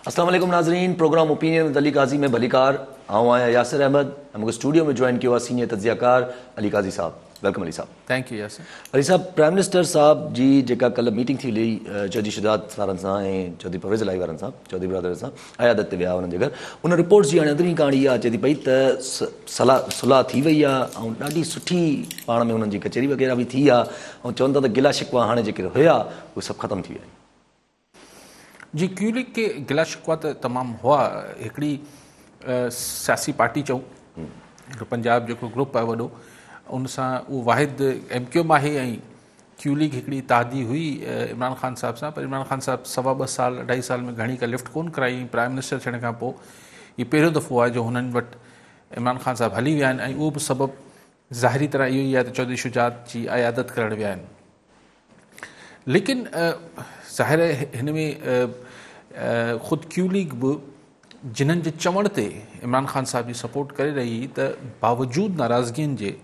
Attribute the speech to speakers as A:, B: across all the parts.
A: अस्सलाम वालेकुम नाज़रीन, programme opinion with Ali Qazi में भलीकार आऊँ आया यासिर अहमद। मूंखे स्टूडियो में ज्वाइन किया सीनियर तजियाकार अली काजी साहब। वेलकम अली साहब।
B: Thank you Yasir.
A: अली साहब, प्राइम मिनिस्टर साहब जी जेका कल मीटिंग थी हुई चौधरी शुजात वारनि सां ऐं चौधरी परवेज़ इलाही वारनि सां, चौधरी ब्रदर सां अयादत ते विया उन्हनि जे घर। उन रिपोर्ट जी हाणे अंदरीं कहाणी इहा अचे थी पई त सुलह थी वई आहे ऐं ॾाढी सुठी पाण में उन्हनि जी कचहरी वग़ैरह बि थी आहे ऐं चवनि था त गिला शिकवा हाणे जेके हुया उहे सभु ख़तमु थी विया आहिनि।
B: जी, क्यूलिक के गिला शिकवा तो तमामु हुआ। हिकिड़ी सियासी पार्टी चऊं, पंजाब जो ग्रुप है वॾो, उन सां उहो वाहिद MQM आहे ऐं क्यूलिक हिकिड़ी तादी हुई इमरान ख़ान साहब सां। पर इमरान ख़ान साहब 2.25 साल 2.5 साल में घणी का लिफ्ट कोन कराई। प्राइम मिनिस्टर थियण खां पोइ हीउ पहिरियों दफ़ो आहे जो हुननि वटि इमरान ख़ान साहब हली विया आहिनि ऐं उहो बि सबबु ज़ाहिरी तरह इहो ई आहे त चौधरी शुजात जी अयादत करणु विया आहिनि। लेकिन ज़ाहिर हिन में ख़ुदि क्यूलिक बि जिन्हनि जे चवण ते इमरान ख़ान साहब जी सपोर्ट करे रही त बावजूदु नाराज़गियुनि जे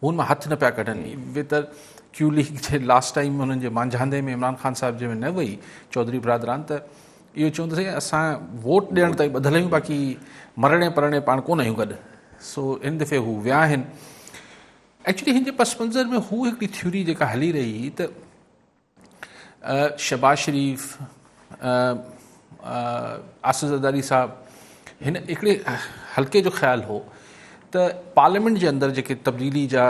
B: हुन मां हथु न पिया कढनि। वे त क्यूलिक जे लास्ट टाइम हुननि जे मांझांदे में इमरान ख़ान साहब जे में न वई चौधरी बरादरान, त इहो चवंदासीं असां वोट ॾियण ताईं ॿधल आहियूं, बाक़ी मरणे पढ़णे पाण कोन आहियूं गॾु। सो इन दफ़े हू विया आहिनि। एक्चुअली हिन जे पस मंज़र में हू हिकिड़ी थ्योरी जेका हली रही हुई त शहबाज शरीफ़, आसिफ़ ज़रदारी साहब, हिन हिकिड़े हल्के जो ख़्यालु हो त पार्लियामेंट जे अंदरि जेके तब्दीली जा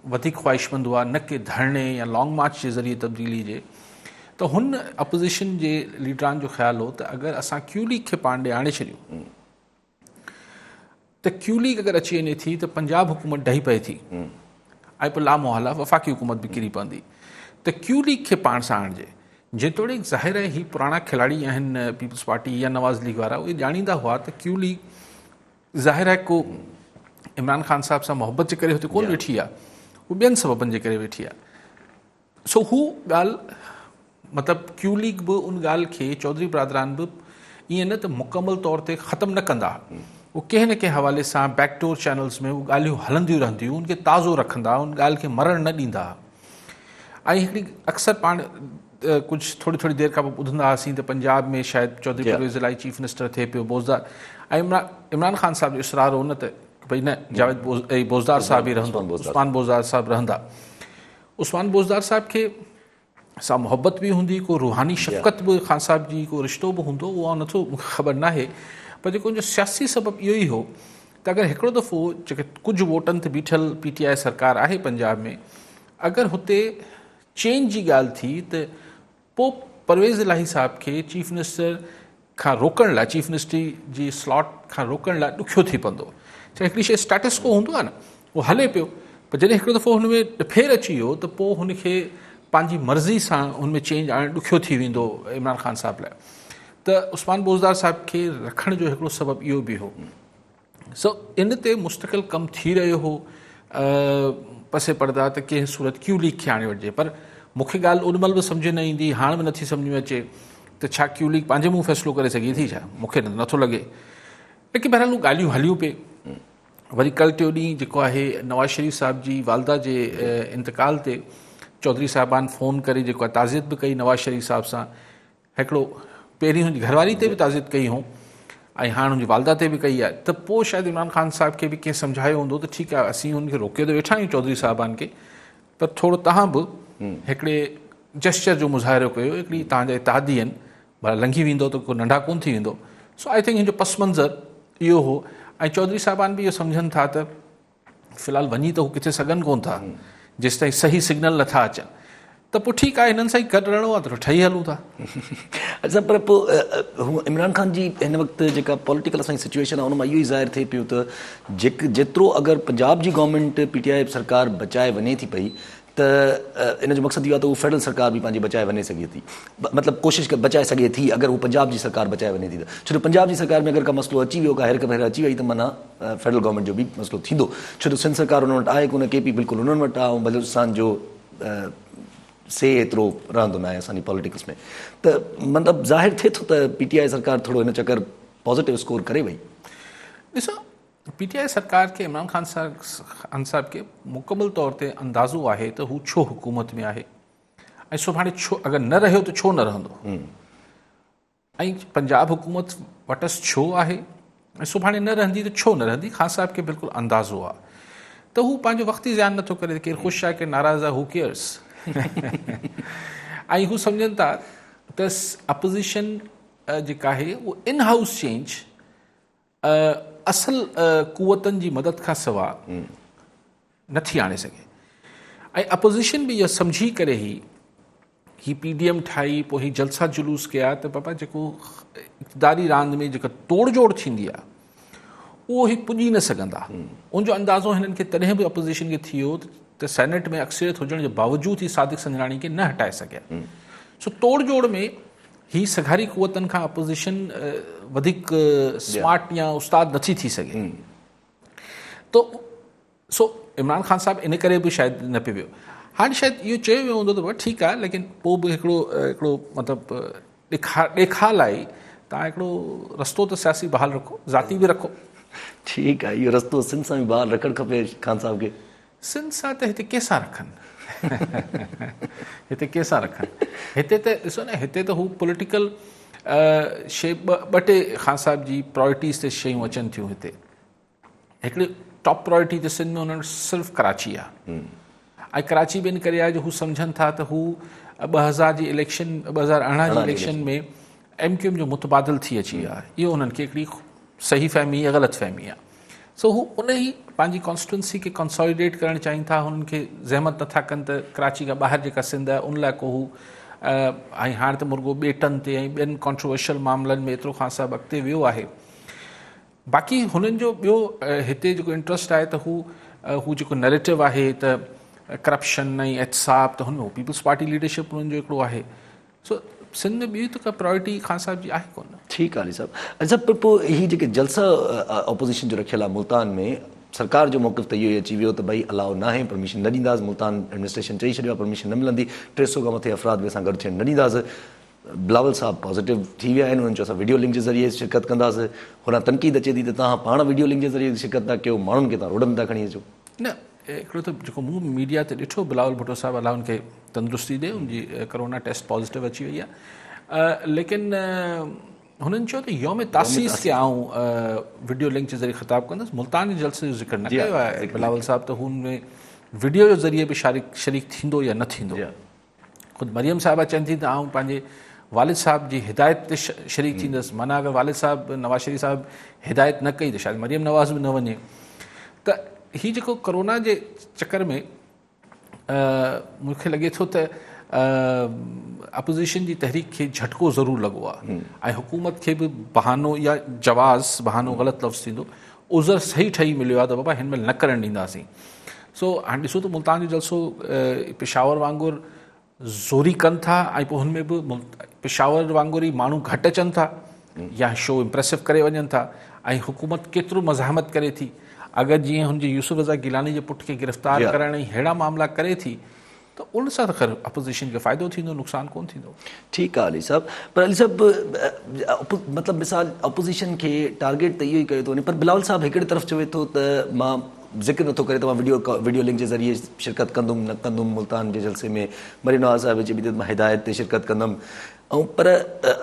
B: वधीक ख़्वाहिशमंद हुआ, न कि धरणे या लॉन्ग मार्च जे ज़रिए तब्दीली जे, त हुन अपोज़िशन जे लीडरान जो ख़्यालु हो त अगरि असां क्यूलिक खे पाण ॾे आणे छॾियूं त क्यूलिक अगरि अची वञे थी त पंजाब हुकूमत ढही पए थी ऐं पोइ लामोहला वफ़ाक़ी हुकूमत बि किरी पवंदी। त क्यूलिक खे पाण सां आणिजे। जेतोणीकि ज़ाहिर आहे ही पुराणा खिलाड़ी आहिनि पीपल्स पार्टी या नवाज़ लीग वारा, उहे ॼाणींदा हुआ त क्यूलिक ज़ाहिर आहे को इमरान ख़ान साहब सां मोहबत जे करे हुते कोन वेठी आहे, हू ॿियनि सबबनि जे करे वेठी आहे। सो हू ॻाल्हि मतिलबु क्यूलिक बि उन ॻाल्हि खे चौधरी बरादरान बि ईअं न त मुकमल तौर ते ख़तमु न कंदा, उहो कंहिं न कंहिं हवाले सां बैकडोर चैनल्स में उहे ॻाल्हियूं हलंदियूं रहंदियूं, उनखे ताज़ो रखंदा, उन ॻाल्हि खे मरण न ॾींदा। ऐं हिकिड़ी अक्सर पाण कुझु थोरी देरि खां पोइ ॿुधंदा हुआसीं त पंजाब में शायदि चौधरी परवेज़ इलाही चीफ मिनिस्टर थिए पियो, बोज़दार, ऐं इमरान ख़ान साहब जो इसरार हो न त भई न जावेद बोज़दार साहब ई रहंदो, उस्मान बोज़दार साहब रहंदा। उस्मान बोज़दार साहब खे सां मोहबत बि हूंदी, को रूहानी शफ़क़त बि ख़ान साहब जी को रिश्तो बि हूंदो, उहो नथो मूंखे ख़बर न आहे। पर जेको उनजो सियासी सबबु इहो ई हो त अगरि हिकिड़ो दफ़ो जेके कुझु वोटनि ते बीठल PTI सरकार आहे पंजाब में, अगरि हुते चेंज जी ॻाल्हि थी त पोइ परवेज़ इलाही साहब खे चीफ मिनिस्टर खां रोकण लाइ, चीफ मिनिस्ट्री जी स्लॉट खां रोकण लाइ ॾुखियो थी पवंदो। छा हिकिड़ी शइ स्टेटस को हूंदो आहे न, उहो हले पियो, पर जॾहिं हिकिड़ो दफ़ो हुन में फेर अची वियो त पोइ हुनखे पंहिंजी मर्ज़ी सां हुन में चेंज आणणु ॾुखियो थी वेंदो इमरान ख़ान साहब लाइ। त उस्मान बोज़दार साहब खे रखण जो हिकिड़ो सबबु इहो बि हो। सो इन ते मुस्तक़िल कमु थी रहियो हो पसे पर्दा त कंहिं सूरत क्यूलिक खे आणे वठिजे। पर मूंखे ॻाल्हि ओॾी महिल बि सम्झ न ईंदी, हाणे बि नथी सम्झ में अचे त छा क्यूलिक पंहिंजे मुंहुं फ़ैसिलो करे सघे थी छा, मूंखे नथो लॻे। लेकिन बहरहाल हू ॻाल्हियूं हलियूं पे। वरी कल टियों ॾींहुं जेको आहे नवाज़ शरीफ़ साहब जी वालदा जे इंतकाल ते चौधरी साहिबान फ़ोन करे जेको आहे ताज़ियत बि कई नवाज़ शरीफ़ साहब सां। हिकिड़ो पहिरीं हुनजी घरवारी ते बि ताज़ियत कई हुओ ऐं हाणे हुनजी वालदा ते बि कई आहे। त पोइ शायदि इमरान ख़ान साहब खे बि कंहिं सम्झायो हूंदो त ठीकु आहे, असीं हुनखे रोके त वेठा आहियूं चौधरी साहिबान खे, पर थोरो तव्हां बि हिकिड़े जेस्चर जो मुज़ाहिरो कयो, हिकिड़ी तव्हांजा इतिहादी आहिनि, भला लंघी वेंदो त को नंढा कोन थी वेंदो। सो आई थिंक हिन जो पस मंज़र इहो हो। ऐं चौधरी साहिबान बि इहो सम्झनि था त फ़िलहालु वञी त हू किथे सघनि कोन था जेसि ताईं सही सिग्नल नथा अचनि, त पोइ ठीकु आहे, हिननि सां ई गॾु रहणो आहे त ठही हलूं था।
A: अच्छा, पर पोइ इमरान ख़ान जी हिन वक़्तु जेका पॉलिटिकल असांजी सिचुएशन आहे उन मां इहो ई ज़ाहिर थिए पियो त जेतिरो अगरि पंजाब जी गवर्नमेंट PTI सरकार बचाए वञे थी पई त इन जो मक़सदु इहो आहे त उहो फेडरल सरकार बि पंहिंजी बचाए वञे सघे थी, मतिलबु कोशिशि बचाए सघे थी अगरि उहो पंजाब जी सरकार बचाए वञे थी त। छो जो पंजाब जी सरकार में अगरि का मसइलो अची वियो, का हेर कबेर अची वई त माना फेडरल गवर्नमेंट जो बि मसइलो थींदो। छो जो सिंध सरकार उन्हनि वटि आहे कोन, KP बिल्कुलु उन्हनि वटि आहे, ऐं बलूचिस्तान जो से एतिरो रहंदो न आहे असांजी पॉलिटिक्स में। त मतिलबु ज़ाहिर थिए थो त PTI सरकार थोरो हिन चकर पॉज़िटिव स्कोर करे वई।
B: ॾिसो, PTI सरकार खे इमरान ख़ान साहब खे मुकमल तौर ते अंदाज़ो आहे त हू छो हुकूमत में आहे ऐं सुभाणे छो अगरि न रहियो त छो न रहंदो। ऐं पंजाब हुकूमत वटसि छो आहे ऐं सुभाणे न रहंदी त छो न रहंदी, ख़ान साहिब खे बिल्कुलु अंदाज़ो आहे त हू पंहिंजो वक़्ती ज़्यान नथो करे, केरु ख़ुशि आहे केरु नाराज़ आहे, हू केयर्स ऐं हू सम्झनि था त अपोज़िशन जेका आहे उहो इन हाउस चेंज असल कुवतनि जी मदद खां सवाइ नथी आणे सघे। ऐं अपोज़िशन बि इहो सम्झी करे ही PDM ठाही, पोइ ही जलसा जुलूस कया त बाबा जेको इक़्तिदारी रांदि में जेका तोड़ जोड़ थींदी आहे उहो ही पुॼी न सघंदा। उनजो अंदाज़ो हिननि खे तॾहिं बि अपोज़िशन खे थी वियो त सेनेट में अक्सरियत हुजण जे बावजूदु ही सादिक संजराणी खे न हटाए सघिया। सो तोड़ जोड़ में ही सघारी कुवतनि खां अपोज़िशन वधीक स्मार्ट या उस्ताद नथी थी सघे। तो सो इमरान ख़ान साहिबु इन करे बि शायदि न पियो वियो। हाणे शायदि इहो चयो वियो हूंदो त ठीकु आहे, लेकिन पोइ बि हिकिड़ो मतिलबु ॾेखा लाइ तव्हां हिकिड़ो रस्तो त सियासी बहाल रखो, ज़ाती बि रखो।
A: ठीकु आहे, इहो रस्तो सिंध सां बि बहाल रखणु खपे ख़ान साहिब खे। सिंध
B: सां त हिते कंहिंसां रखनि हिते कंहिंसां रखनि, हिते त ॾिसो न, हिते त हू पॉलिटिकल शइ ॿ टे ख़ान साहिब जी प्रायोरिटीज़ ते शयूं अचनि थियूं। हिते हिकिड़ी टॉप प्रायोरिटी त सिंध में हुननि सिर्फ़ु कराची आहे ऐं कराची बि इन करे आहे जो हू सम्झनि था त हू 2000 जी इलेक्शन 2018 जी इलेक्शन में MQM जो मुतबादिल थी अची वियो आहे। इहो हुननि खे हिकिड़ी सही फ़हमी या ग़लति फ़हमी आहे। सो हू उन ई पंहिंजी कॉन्स्टिट्यूंसी खे कंसोलिडेट करणु चाहिनि था। हुननि खे ज़हमत नथा कनि त कराची खां ॿाहिरि जेका सिंध आहे उन लाइ को हू ऐं हाणे त मुर्गो ॿेटनि ते ऐं ॿियनि कॉन्ट्रोवर्शियल मामलनि में एतिरो ख़ान साहिबु अॻिते वियो आहे। बाक़ी हुननि जो ॿियो हिते जेको इंट्रस्ट आहे त हू जेको नैरेटिव आहे त करप्शन ऐं एहतसाब, त हुन में पीपल्स पार्टी लीडरशिप हुननि जो हिकिड़ो आहे। सो सिंध में ॿी त का प्रायोरिटी ख़ान साहिब जी आहे कोन।
A: ठीकु आहे अली साहिबु। अच्छा, पर पोइ ही जेके जलसा ऑपोज़िशन जो रखियलु आहे मुल्तान में, सरकार जो मौक़िफ़ त इहो ई अची वियो त भई अलाउ न आहे, परमिशन न ॾींदासीं। मुल्तान एडमिनिस्ट्रेशन चई छॾियो आहे परमिशन न मिलंदी, 300 खां मथे अफ़राद बि असां गॾु थियणु न ॾींदासीं। बिलावल साहब पॉज़िटिव थी विया आहिनि, उन्हनि चयो असां वीडियो लिंक जे ज़रिए शिरकत कंदासीं। हुन तनक़ीद अचे थी त तव्हां पाण वीडियो लिंक जे ज़रिए शिरकत था कयो, माण्हुनि खे तव्हां रोडनि था खणी अचो।
B: न, हिकिड़ो त जेको मूं मीडिया ते ॾिठो, बिलावल भुट्टो साहिबु अलाह हुनखे तंदुरुस्ती ॾे, उनजी कोरोना टेस्ट पॉज़िटिव अची वई आहे। लेकिन हुननि चयो त यौम तासीस खे आऊं वीडियो लिंक जे ज़रिए ख़िताबु कंदुसि, मुल्तान जे जलसे जो ज़िक्र न कयो आहे बिलावल साहिबु। त हुन में वीडियो जे ज़रिए बि शरीक थींदो या न थींदो। ख़ुदि मरियम साहिबा चवनि थी त आऊं पंहिंजे वालिद साहिब जी हिदायत ते शरीक थींदुसि। माना अगरि वालिद साहिबु नवाज़ शरीफ़ साहिबु हिदायत न कई त शायदि मरियम नवाज़ बि न वञे। त हीउ जेको कोरोना जे चकर में मूंखे लॻे थो त अपोज़िशन जी तहरीक खे झटको ज़रूरु लॻो आहे ऐं हुकूमत खे बि बहानो या जवाज़, बहानो ग़लति लफ़्ज़ थींदो, उज़र सही ठही मिलियो आहे त बाबा हिन महिल न करणु ॾींदासीं। सो हाणे ॾिसो त मुल्तान जो जलसो पेशावर वांगुरु ज़ोरी कनि था ऐं पोइ हुन में बि पेशावर वांगुरु ई माण्हू घटि अचनि था या शो इम्प्रेसिव करे वञनि था ऐं हुकूमत केतिरो मज़ाहमत करे थी। अगरि जीअं हुनजे यूसुफ रज़ा गिलानी जे पुट खे गिरफ़्तार करण ऐं अहिड़ा मामला करे थी त उन सां त ख़ैर अपोज़िशन खे फ़ाइदो थींदो, नुक़सानु कोन थींदो।
A: ठीकु आहे अली साहिबु। पर अली साहिबु मतिलबु मिसाल अपोज़िशन खे टारगेट त इहो ई कयो थो वञे, पर बिलावल साहिबु हिकिड़ी तरफ़ चवे थो त मां ज़िक्र नथो करे तव्हां वीडियो लिंक जे ज़रिए शिरकत कंदुमि न कंदुमि मुल्तान जे जलसे में। मरियम नवाज़ साहिब चई त मां हिदायत ते शिरकत कंदुमि। ऐं पर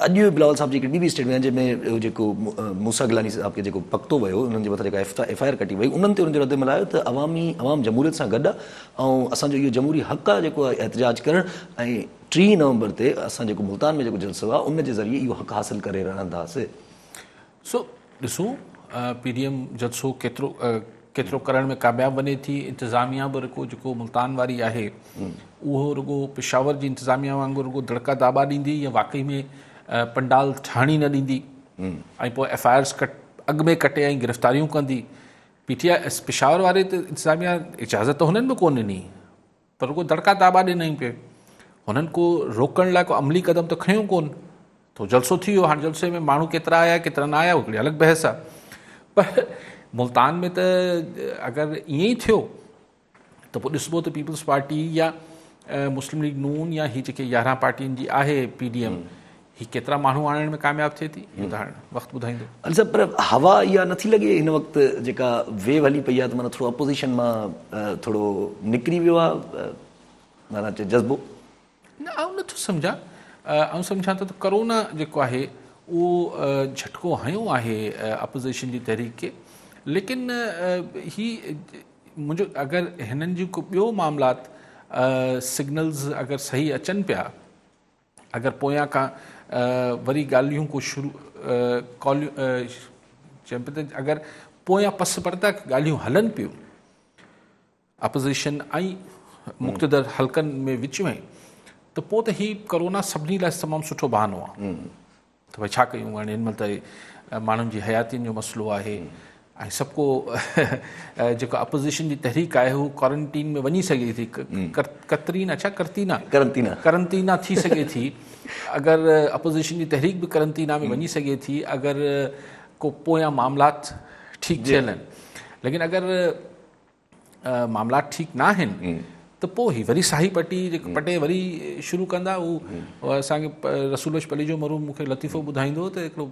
A: अॼु बिलावल साहिब जी हिकिड़ी ॿी बि स्टेटमेंट जंहिंमें जेको मूसा गिलानी साहिब खे जेको पकतो वियो, उन्हनि जे मथां जेका FIR कटी वई, उन्हनि ते उनजो रद्द अमल आयो त अवाम जमहूरियत सां गॾु आहे ऐं असांजो इहो जमहूरी हक़ आहे जेको आहे एहतजाज करणु। ऐं 3 नवंबर ते असां जेको मुल्तान में जेको जलसो आहे उन जे ज़रिए इहो हक़ हासिल करे रहंदासीं।
B: सो ॾिसो PDM जलसो केतिरो करण में कामयाबु वञे थी। इंतिज़ामिया बि जेको मुल्तान वारी आहे उहो रुगो पेशावर जी इंतिज़ामिया वांगुरु रुगो दड़का दाबा ॾींदी या वाक़ई में पंडाल ठाणी न ॾींदी ऐं पोइ FIRs अॻु में कटे ऐं गिरफ़्तारियूं कंदी। PTI पेशावर वारे त इंतिज़ामिया इजाज़त हुननि बि कोन ॾिनी, पर रुगो दड़का दाबा ॾिनई पियो। हुननि को रोकण लाइ को अमली क़दम त खयूं कोन। तो जलसो थी वियो, हाणे जलसे में माण्हू केतिरा आया केतिरा न आया हिकिड़ी अलॻि बहस आहे। पर मुल्तान में त अगरि ईअं ई थियो त पोइ ॾिसबो त पीपल्स पार्टी या मुस्लिम लीग नून या ही जेके 11 पार्टियुनि जी आहे PDM, ही केतिरा माण्हू आणण में कामयाबु थिए थी, इहो त हाणे वक़्तु ॿुधाईंदो।
A: अली साहिबु, पर हवा इहा नथी लॻे हिन वक़्तु जेका वेव हली पई आहे त माना थोरो अपोज़िशन मां थोरो निकिरी वियो आहे माना जज़्बो?
B: न, आउं नथो सम्झां। आउं सम्झां थो त कोरोना जेको आहे उहो झटको हयो आहे अपोज़िशन जी तहरीक खे, लेकिन ही मुंहिंजो अगरि हिननि जी को ॿियो मामलात सिग्नल्स अगरि सही अचनि पिया, अगरि पोयां खां वरी ॻाल्हियूं को शुरू कॉलियूं चइनि पिया त अगरि पोयां पस परता ॻाल्हियूं हलनि पियूं अपोज़िशन ऐं मुक़्तदर हल्कनि में विच में, त पोइ त ही कोरोना सभिनी लाइ तमामु सुठो बहानो आहे त भई छा कयूं। हाणे हिन महिल त माण्हुनि जी हयातियुनि जो मसइलो आहे ऐं सभु को जेको अपोज़िशन जी तहरीक आहे हू क्वारंटीन में वञी सघे थी, करंटीना थी सघे थी। अगरि अपोज़िशन जी तहरीक बि करंटीना में वञी सघे थी अगरि को पोयां मामलात ठीकु थियल आहिनि, लेकिन अगरि मामलात ठीकु न आहिनि त पोइ ही वरी साही पटी जेको पटे वरी शुरू कंदा। उहो असांखे रसूलोश पली जो मरूम मूंखे लतीफ़ो ॿुधाईंदो त हिकिड़ो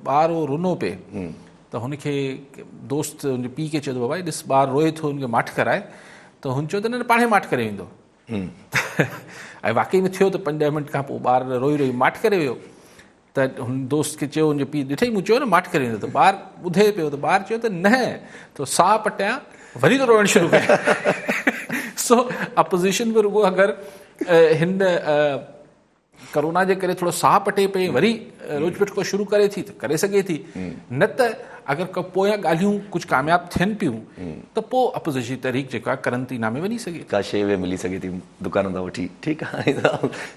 B: ॿार हो रुनो पिए त हुनखे दोस्त हुनजे पीउ खे चयो बाबा ॾिस ॿारु रोए थो, हुनखे माठ कराए, त हुन चयो त न पाणे माठ करे वेंदो ऐं वाक़ई में थियो त 5-10 मिंट खां पोइ ॿारु रोई रोई माठ करे वियो। त हुन दोस्त खे चयो, हुनजे पीउ ॾिठई, मूं चयो न माठ करे वेंदो, त ॿारु ॿुधे पियो त ॿारु चयो त न, त साह पटियां वरी तो रोइणु शुरू कयो। सो अपोज़िशन बि रुॻो अगरि हिन कोरोना जे करे थोरो साह पटे पई वरी रोज पिटको शुरू करे थी त करे सघे थी, न त अगरि को पोयां ॻाल्हियूं कुझु कामयाबु थियनि पियूं त पोइ अपोज़िशन तहरीक जेको आहे करंटीना में वञी सघे,
A: का शइ वे मिली सघे थी दुकान तां वठी। ठीकु आहे,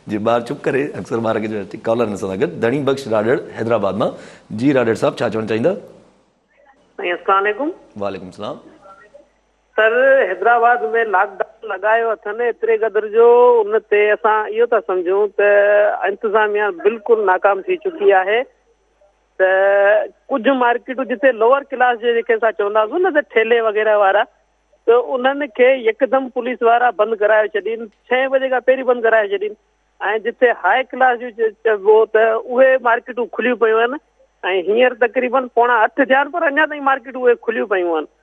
A: जे ॿार चुप करे अक्सर ॿार खे कॉलर न सां गॾु धणी बख़्श राडड़ हैदराबाद मां। जी राडड़ साहब, छा चवणु चाहींदा?
C: अस्सलाम वालेकुम।
A: वालेकुम सलाम।
C: सर, हैदराबाद में लॉकडाउन लगायो अथनि एतिरे क़दुरु जो, उन ते असां इहो था सम्झूं त इंतिज़ामिया बिल्कुलु नाकाम थी चुकी आहे। त कुझु मार्केटूं जिते लोअर क्लास जे जेके असां चवंदासीं न त ठेले वग़ैरह वारा, त उन्हनि खे यकदमि पुलिस वारा बंदि कराए छॾीनि, 6 बजे खां पहिरीं बंदि कराए छॾीनि। ऐं जिते हाई क्लास जो चइबो त उहे मार्केटूं खुलियूं पियूं आहिनि ऐं हींअर तक़रीबन 7:45 थिया आहिनि, पर अञा ताईं मार्केटूं उहे खुलियूं पियूं आहिनि।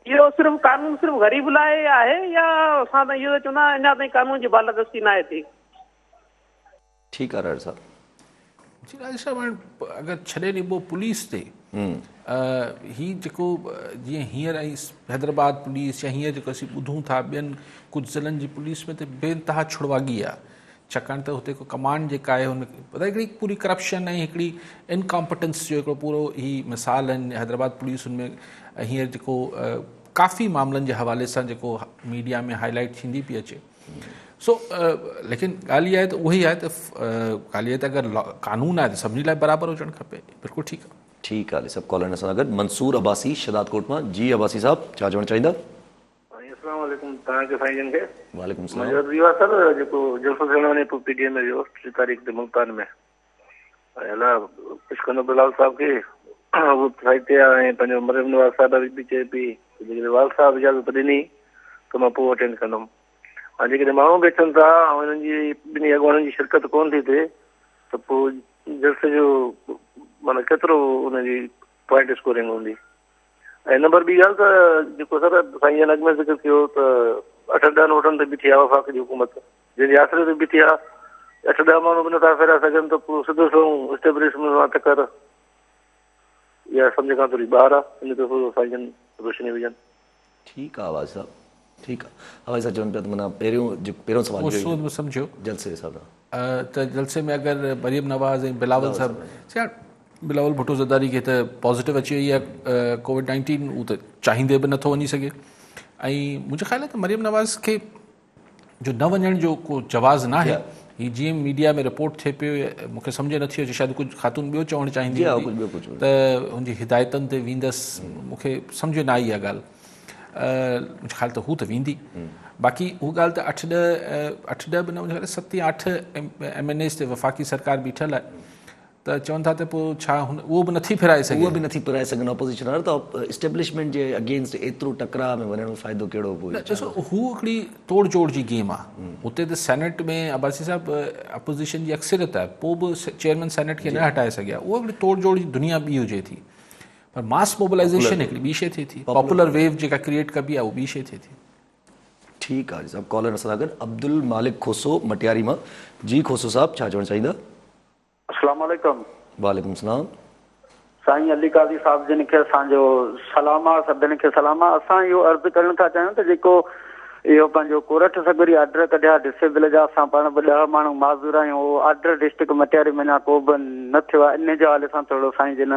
C: इहो सिर्फ़ु कानून सिर्फ़ु ग़रीब लाइ आहे या असां त इहो चवंदा अञा ताईं कानून जी बालादस्ती न आहे थी?
A: ठीकु आहे राडड़ साहब।
B: जी राज साहब, हाणे अगरि छॾे ॾिबो पुलिस ते, ही जेको जीअं हींअर ऐं हैदराबाद पुलिस या हींअर जेको असीं ॿुधूं था ॿियनि कुझु ज़िलनि जी पुलिस में त बेइंतहा छुड़वागी आहे, छाकाणि त हुते को कमांड जेका आहे हुन हिकिड़ी पूरी करप्शन ऐं हिकिड़ी इनकॉम्पिटेंस जो हिकिड़ो पूरो ही मिसाल आहिनि हैदराबाद पुलिस हुनमें हींअर जेको काफ़ी मामलनि जे हवाले सां जेको मीडिया में हाईलाइट थींदी पई अचे। सो लेकिन ॻाल्हि इहा आहे त उहा ई आहे त ॻाल्हि इहा त अगरि कानून आहे त सभिनी लाइ बराबरि हुजणु खपे। बिल्कुलु ठीकु आहे। ठीकु आहे,
A: सभु कॉलर सां गॾु मंसूर अब्बासी शदादकोट मां। जी अब्बासी साहब, छा चवणु चाहींदा?
D: अस्सलाम वालेकुम तव्हांखे साईं जन खे।
A: वालेकुम सलाम।
D: मुंहिंजो वियो आहे सर जेको जलसो थियणो वञे पोइ पीटीए में वियो 3 तारीख़ ते मुल्तान में। ऐं अलाह ख़ुशि कंदो बिलाल साहब खे, उहो साइड ते आहे ऐं पंहिंजो मरियम नवाज़ साहिब बि चए पई जेकॾहिं वाल साहब इजाज़त ॾिनी त मां पोइ अटेंड कंदुमि। ऐं जेकॾहिं माण्हू बि अचनि था ऐं हिननि जी ॿिन्ही अॻुवाणनि जी शिरकत कोन थी थिए त पोइ जलसे जो माना केतिरो हुनजी पॉइंट स्कोरिंग हूंदी। ऐं नंबर ॿी ॻाल्हि त जेको सर साईं जन अॻु में ज़िक्र कयो त 8-10 नोटनि ते बीठी आहे वफ़ाक़ जी हुकूमत, जंहिंजे आसिरे ते बीठी आहे, 8-10 माण्हू बि नथा फेराए सघनि त पोइ सिधो सो एस्टेब्लिशमेंट त कर इहा सम्झ खां थोरी ॿाहिरि आहे। इन ते थोरो साईं जन रोशनी विझनि।
A: ठीकु आहे आवाज़ साहब, ठीकु आहे। हवाई साहब चवनि पिया त माना पहिरियों सवाल
B: सम्झो
A: जलसे हिसाब सां
B: त जलसे में अगरि मरियम नवाज़ ऐं बिलावल साहब, बिलावल भुट्टो ज़रदारी खे त पॉज़िटिव अची वई आहे कोविड-19, उहो त चाहींदे बि नथो वञी सघे। ऐं मुंहिंजो ख़्यालु आहे त मरियम नवाज़ खे जो न वञण जो को जवाज़ न आहे। ही जीअं मीडिया में रिपोर्ट थिए पियो, मूंखे सम्झ नथी अचे, शायदि कुझु ख़ातून ॿियो चवणु चाहींदी त हुनजी हिदायतनि ते वेंदसि, मूंखे सम्झ न आई इहा ॻाल्हि। मुंहिंजो ख़्यालु त हू त वेंदी। बाक़ी हू ॻाल्हि त 8-10 बि न, मुंहिंजो ख़्यालु 7-8 MNAs ते वफ़ाक़ी सरकार बीठल आहे, त चवनि था त पोइ छा उहो बि नथी फिराए सघे,
A: उहो बि नथी फिराए सघनि अपोज़िशन वारा, त इस्टेब्लिशमेंट जे अगेंस्ट एतिरो टकराव में वञण में फ़ाइदो कहिड़ो पोइ?
B: ॾिसो, हू हिकिड़ी तोड़ जोड़ जी गेम आहे। हुते त सेनेट में अब्बासी साहब अपोज़िशन जी अक्सरियत आहे, पोइ बि चेयरमैन सेनेट खे न हटाए सघिया। उहा हिकिड़ी तोड़ जोड़ जी दुनिया ॿी हुजे थी, पर मास मोबिलाइज़ेशन हिकिड़ी ॿी शइ थिए थी, पॉपुलर वेव जेका क्रिएट कबी आहे उहा ॿी शइ थिए थी।
A: ठीकु आहे साहब। कॉलर सां गॾु अब्दुल मालिक खोसो मटियारी मां। जी खोसो साहब, छा चवणु चाहींदा?
E: अस्सलाम वालेकुम।
A: वालेकुम सलाम।
E: साईं अली काज़ी साहब जिन खे असांजो सलाम आहे, सभिनी खे सलाम आहे। असां इहो अर्ज़ु करणु था चाहियूं त जेको इहो पंहिंजो कोरठ सगरी ऑर्डर कढिया डिसेबल जा, असां पाण बि 10 माण्हू माज़ूर आहियूं, उहो ऑर्डर डिस्ट्रिक्ट मटियारी में अञा को बि न थियो आहे। इन जे हवाले सां थोरो साईं जिन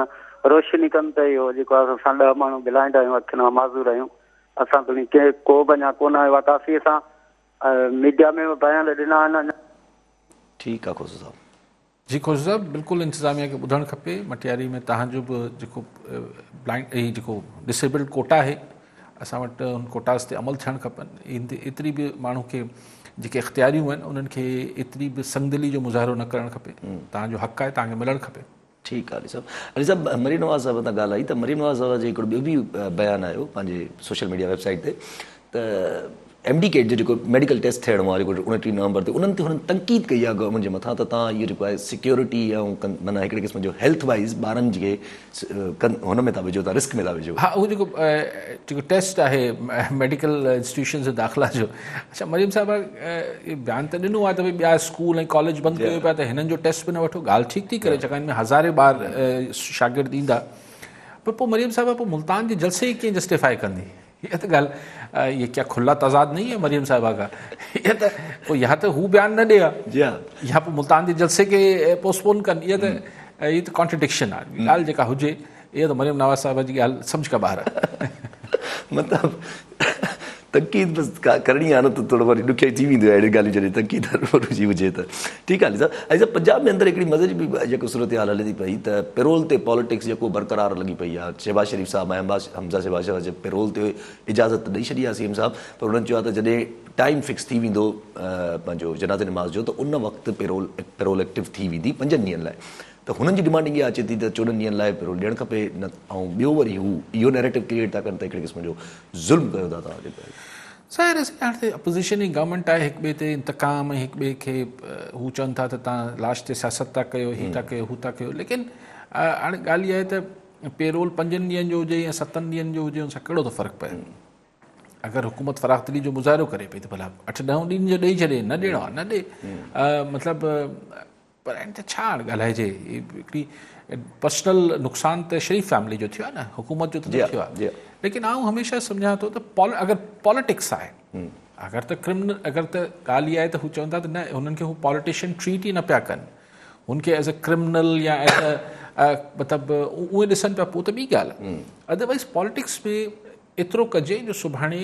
E: रोशनी कनि त इहो जेको आहे असां 10 माण्हू ब्लाइंड आहियूं, अखियुनि मां माज़ूर आहियूं, असां ताईं के को बि अञा कोन आयो आहे। काफ़ी असां मीडिया में बयान ॾिना आहिनि।
A: ठीकु आहे खोसा साहब।
B: जी खोसा साहब, बिल्कुलु इंतिज़ामिया खे ॿुधणु खपे। मटियारी में तव्हांजो बि जेको ब्लाइंड जेको डिसेबल्ड कोटा आहे, असां वटि उन कोटास ते अमल थियणु खपनि। एतिरी बि माण्हू खे जेके इख़्तियारियूं आहिनि उन्हनि खे एतिरी बि संगदिली जो मुज़ाहिरो न करणु खपे। तव्हांजो हक़ आहे, तव्हांखे मिलणु खपे।
A: ठीकु आहे अली साहब। मरीम नवाज़ साहब तां ॻाल्हाई त मरीम नवाज़ साहब जो हिकिड़ो ॿियो बि बयानु आयो पंहिंजे सोशल मीडिया वेबसाइट ते त MD-CAT जो जेको मेडिकल टेस्ट थियणो आहे जेको 29 नवंबर ते, उन्हनि ते हुननि तनक़ीद कई आहे गवर्नमेंट जे मथां त तव्हां इहो जेको आहे सिक्योरिटी ऐं माना हिकिड़े क़िस्म जो हेल्थ वाइज़ ॿारनि खे हुन में था विझो, तव्हां रिस्क में था विझो।
B: हा, उहो जेको टेस्ट आहे मेडिकल इंस्टीट्यूशन जे दाख़िला जो, अच्छा मरीम साहिबा बयानु त ॾिनो आहे त भई ॿिया स्कूल ऐं कॉलेज बंदि कयो पिया त हिननि जो टेस्ट बि न वठो। ॻाल्हि ठीकु थी करे, छाकाणि में हज़ारे ॿार शागिर्द ईंदा, पर पोइ मरीम साहिबा पोइ मुल्तान जे जलसे ई कीअं जस्टिफाई कंदी? ये तो ॻाल्हि, ये क्या खुला तज़ाद नहीं है मरियम साहिबा का? ये तो पोइ या त हू बयानु न ॾे या पोइ मुल्तान जे जलसे खे पोस्टपोन कनि। ये त कॉन्ट्रडिक्शन आहे। ॻाल्हि जेका हुजे इहा त मरियम नवाज़ साहिबा जी ॻाल्हि सम्झ खां ॿाहिरि आहे।
A: मतिलबु तनक़ीद बसि करणी आहे न त थोरो वरी ॾुखियाई थी वेंदो आहे अहिड़ी ॻाल्हियूं जॾहिं तनक़ीद रुची हुजे त। ठीकु आहे साहब। ऐं साहब पंजाब में अंदरि हिकिड़ी मज़े जी बि जेको सूरत हाल हले थी पई त पेरोल ते पॉलिटिक्स जेको बरक़रार लॻी पई आहे। शहबाज शरीफ़ साहब ऐं हमज़ा शहबाज साहब जे पेरोल ते इजाज़त ॾेई छॾी आहे CM साहब, पर उन्हनि चयो आहे त जॾहिं टाइम फिक्स थी वेंदो पंहिंजो जनाज़े नमाज़ जो त उन वक़्तु पेरोल एक्टिव थी वेंदी 5 ॾींहंनि लाइ। त हुननि जी डिमांड इहा अचे थी त 14 ॾींहंनि लाइ पेरोल ॾियणु खपे न। ऐं ॿियो वरी हू इहो नैरेटिव क्रिएट था कनि त हिकिड़े क़िस्म जो ज़ुल्म कयो था तव्हांजे।
B: ज़ाहिर आहे हाणे अपोज़िशन जी गवर्नमेंट आहे, हिक ॿिए ते इंतकाम ऐं हिक ॿिए खे हू चवनि था त तव्हां लास्ट ते सियासत था कयो, हीअ था कयो, हू था कयो। लेकिन हाणे ॻाल्हि इहा आहे त पेरोल 5 ॾींहंनि जो हुजे या 7 ॾींहंनि जो हुजे, हुन सां कहिड़ो थो फ़र्क़ु पए? अगरि हुकूमत फ़राख़्तरी जो मुज़ाहिरो करे पई त भला 8-10 ॾींहंनि जो ॾेई छॾे, न ॾियणो आहे न ॾे। मतिलबु पर हाणे त छा ॻाल्हाइजे, हिकिड़ी पर्सनल नुक़सानु त शरीफ़ फैमिली जो थियो आहे न, हुकूमत जो त न थियो आहे। लेकिन आउं हमेशह सम्झां थो त अगरि पॉलिटिक्स आहे, अगरि त ॻाल्हि इहा आहे त हू चवनि था त न हुननि खे हू पॉलिटिशियन ट्रीट ई न पिया कनि, हुनखे एज़ अ क्रिमिनल या एज़ अ मतिलबु उहे ॾिसनि पिया, पोइ त ॿी ॻाल्हि आहे। अदरवाइज़ पॉलिटिक्स में एतिरो कजे जो सुभाणे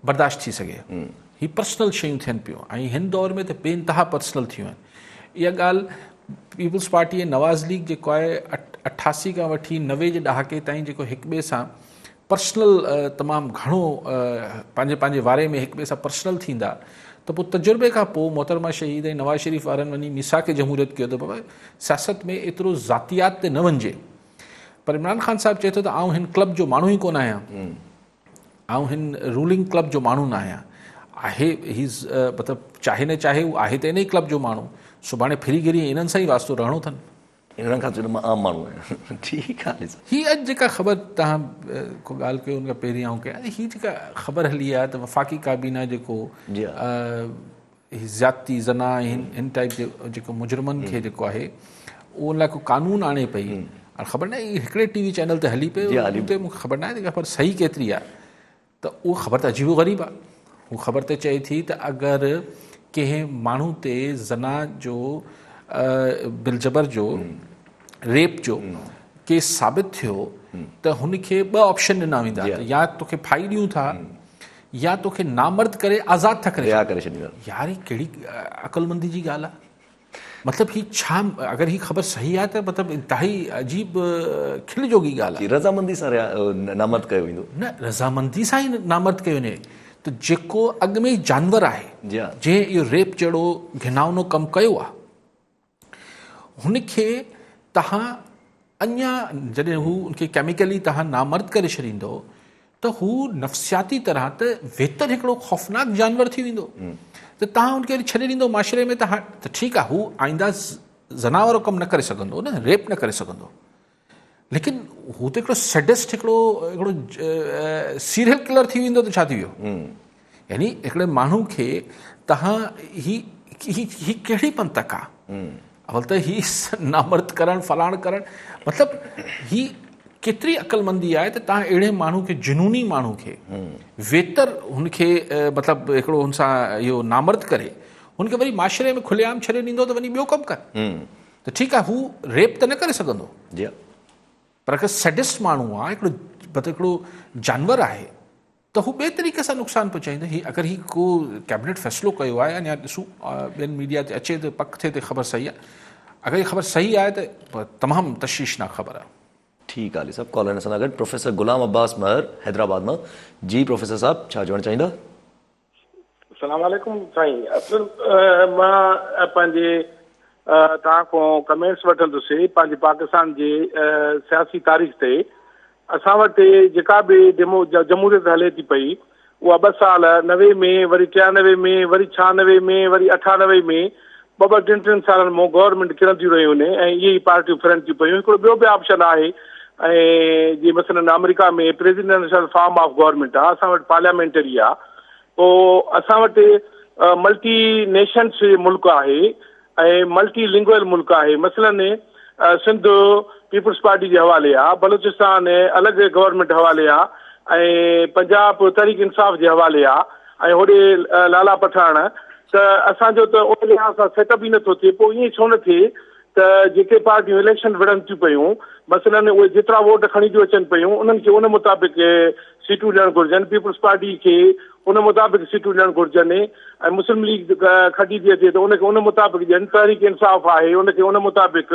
B: बर्दाश्त थी सघे। ही पर्सनल शयूं थियनि पियूं ऐं हिन दौर में त बेइंतहा पर्सनल थियूं आहिनि। इहा ॻाल्हि पीपल्स पार्टी ऐं नवाज़ लीग जेको आहे 88 खां वठी 90 जे ॾहाके ताईं जेको हिक ॿिए सां पर्सनल तमामु घणो पंहिंजे वारे में हिक ॿिए सां पर्सनल थींदा, त पोइ तजुर्बे खां पोइ मोहतरमा शहीद ऐं नवाज़ शरीफ़ वारनि वञी मिसाक जमहूरियत कयो त बाबा सियासत में एतिरो ज़ातियात ते न वञिजे। पर इमरान ख़ान साहिबु चए थो त आउं हिन क्लब जो माण्हू ई कोन आहियां, आउं हिन रूलिंग क्लब जो माण्हू न आहियां। आहे हीज़ मतिलबु चाहे न चाहे उहो आहे त इन ई क्लब जो माण्हू, सुभाणे फिरी गिरी इन्हनि सां ई वास्तो रहणो अथनि।
A: इन्हनि खां चवंदो मां आम माण्हू आहियां। ठीकु आहे।
B: हीअ अॼु जेका ख़बर तव्हां को ॻाल्हि कयो हुन खां पहिरीं आउं कयां, हीअ जेका ख़बर हली आहे त वफ़ाक़ी काबीना जेको ज़्यादती ज़ना हिन टाइप जो जेको मुजरिमनि खे जेको आहे उन लाइ को कानून आणे पई। हाणे ख़बर न आहे हिकिड़े TV चैनल ते हली पियो, उते मूंखे ख़बर न आहे त ख़बर सही केतिरी आहे, त उहा ख़बर त अजीबो ग़रीब आहे। हू ख़बर त चए थी त अगरि कंहिं माण्हू ते ज़ना जो बिलजबर जो रेप जो केस साबित थियो त हुनखे 2 ऑप्शन ॾिना वेंदा, या तोखे फाई ॾियूं था या तोखे नामर्द करे आज़ादु था करे छॾींदा। यार ही कहिड़ी अक़लमंदी जी ॻाल्हि आहे। मतिलबु ही छा, अगरि ही ख़बर सही आहे त मतिलबु इंतिहाई अजीब खिल जोगी ॻाल्हि आहे।
A: रज़ामंदी सां नामर्द कयो वेंदो? न,
B: रज़ामंदी सां ई नामर्द कयो वञे त जेको अॻु में ई जानवर आहे, जंहिं इहो रेप जहिड़ो घिनाउनो कमु कयो आहे, हुनखे तव्हां अञा जॾहिं हू उनखे केमिकली तव्हां नामर्द करे छॾींदो त हू नफ़्सियाती तरह त वेतर हिकिड़ो ख़ौफ़नाक जानवर थी वेंदो, त तव्हां हुनखे छॾे ॾींदो माशरे में। त ठीकु आहे, हू आईंदा ज़ना वारो कमु न करे सघंदो न, रेप न करे सघंदो, लेकिन हू त हिकिड़ो सैडिस्ट, हिकिड़ो सीरियल किलर थी वेंदो त छा थी वियो? यानी हिकिड़े माण्हू खे तव्हां ही कहिड़ी पंतक आहे? अवल त ही नामर्द करण फलाण करण मतिलबु ही केतिरी अक़लमंदी आहे त तव्हां अहिड़े माण्हू खे जुनूनी माण्हू खे वेतर हुनखे मतिलबु हिकिड़ो हुन सां इहो नामर्द करे हुनखे वरी माशरे में खुलेआम छॾे ॾींदो त वञी ॿियो कमु कर त ठीकु आहे, हू रेप त न करे सघंदो
A: जी
B: पर अगरि सैडिस्ट माण्हू आहे, हिकिड़ो जानवर आहे त हू ॿिए तरीक़े सां नुक़सानु पहुचाईंदो। ही अगरि ही को कैबिनेट फ़ैसिलो कयो आहे, अञा ॾिसूं ॿियनि मीडिया ते अचे त पक थिए त ख़बर सही आहे। अगरि हीअ ख़बर सही आहे त तमामु तशवीशनाक ख़बर आहे।
A: ठीकु आहे साहब, कॉलर सां गॾु प्रोफेसर गुलाम अब्बास महर हैदराबाद मां। जी प्रोफेसर साहब, छा चवणु चाहींदा?
F: अस्सलाम वालेकुम साईं। असुल मां पंहिंजे तव्हां खां कमेंट्स वठंदुसि पंहिंजे पाकिस्तान जे सियासी तारीख़ ते। असां वटि जेका बि जमहूरियत हले थी पई उहा 2 साल 90 में, वरी 93 में, वरी 96 में, वरी 98 में, 2-3 सालनि में गवर्नमेंट किरंदियूं रहियूं आहिनि ऐं इहे ई पार्टियूं फिरनि थियूं पयूं। हिकिड़ो ॿियो बि ऑप्शन आहे ऐं जीअं मसलन अमेरिका में प्रेसिडेंशियल फॉर्म ऑफ गवर्नमेंट आहे, असां वटि पार्लियामेंटरी आहे। पोइ असां वटि मल्टी नेशन्स मुल्क आहे ऐं मल्टी लिंग्वल मुल्क आहे। मसलन सिंध पीपुल्स पार्टी जे हवाले आहे, बलूचिस्तान अलॻि गवर्नमेंट हवाले आहे ऐं पंजाब तहरीक इंसाफ़ जे हवाले आहे ऐं होॾे लाला पठाण। त असांजो त उन लिहाज़ सां सेटअप ई नथो थिए। पोइ ईअं छो न थिए त जेके पार्टियूं इलेक्शन विढ़नि थियूं पयूं, मसलन उहे जेतिरा वोट खणी थियूं अचनि पयूं, उन्हनि खे उन मुताबिक़ सीटूं ॾियणु घुरिजनि। पीपुल्स पार्टी खे उन मुताबिक़ सीटूं ॾियणु घुरिजनि ऐं मुस्लिम लीग खटी थी अचे त उनखे उन मुताबिक़ ॾियनि। तहरीक इंसाफ़ आहे उनखे उन मुताबिक़,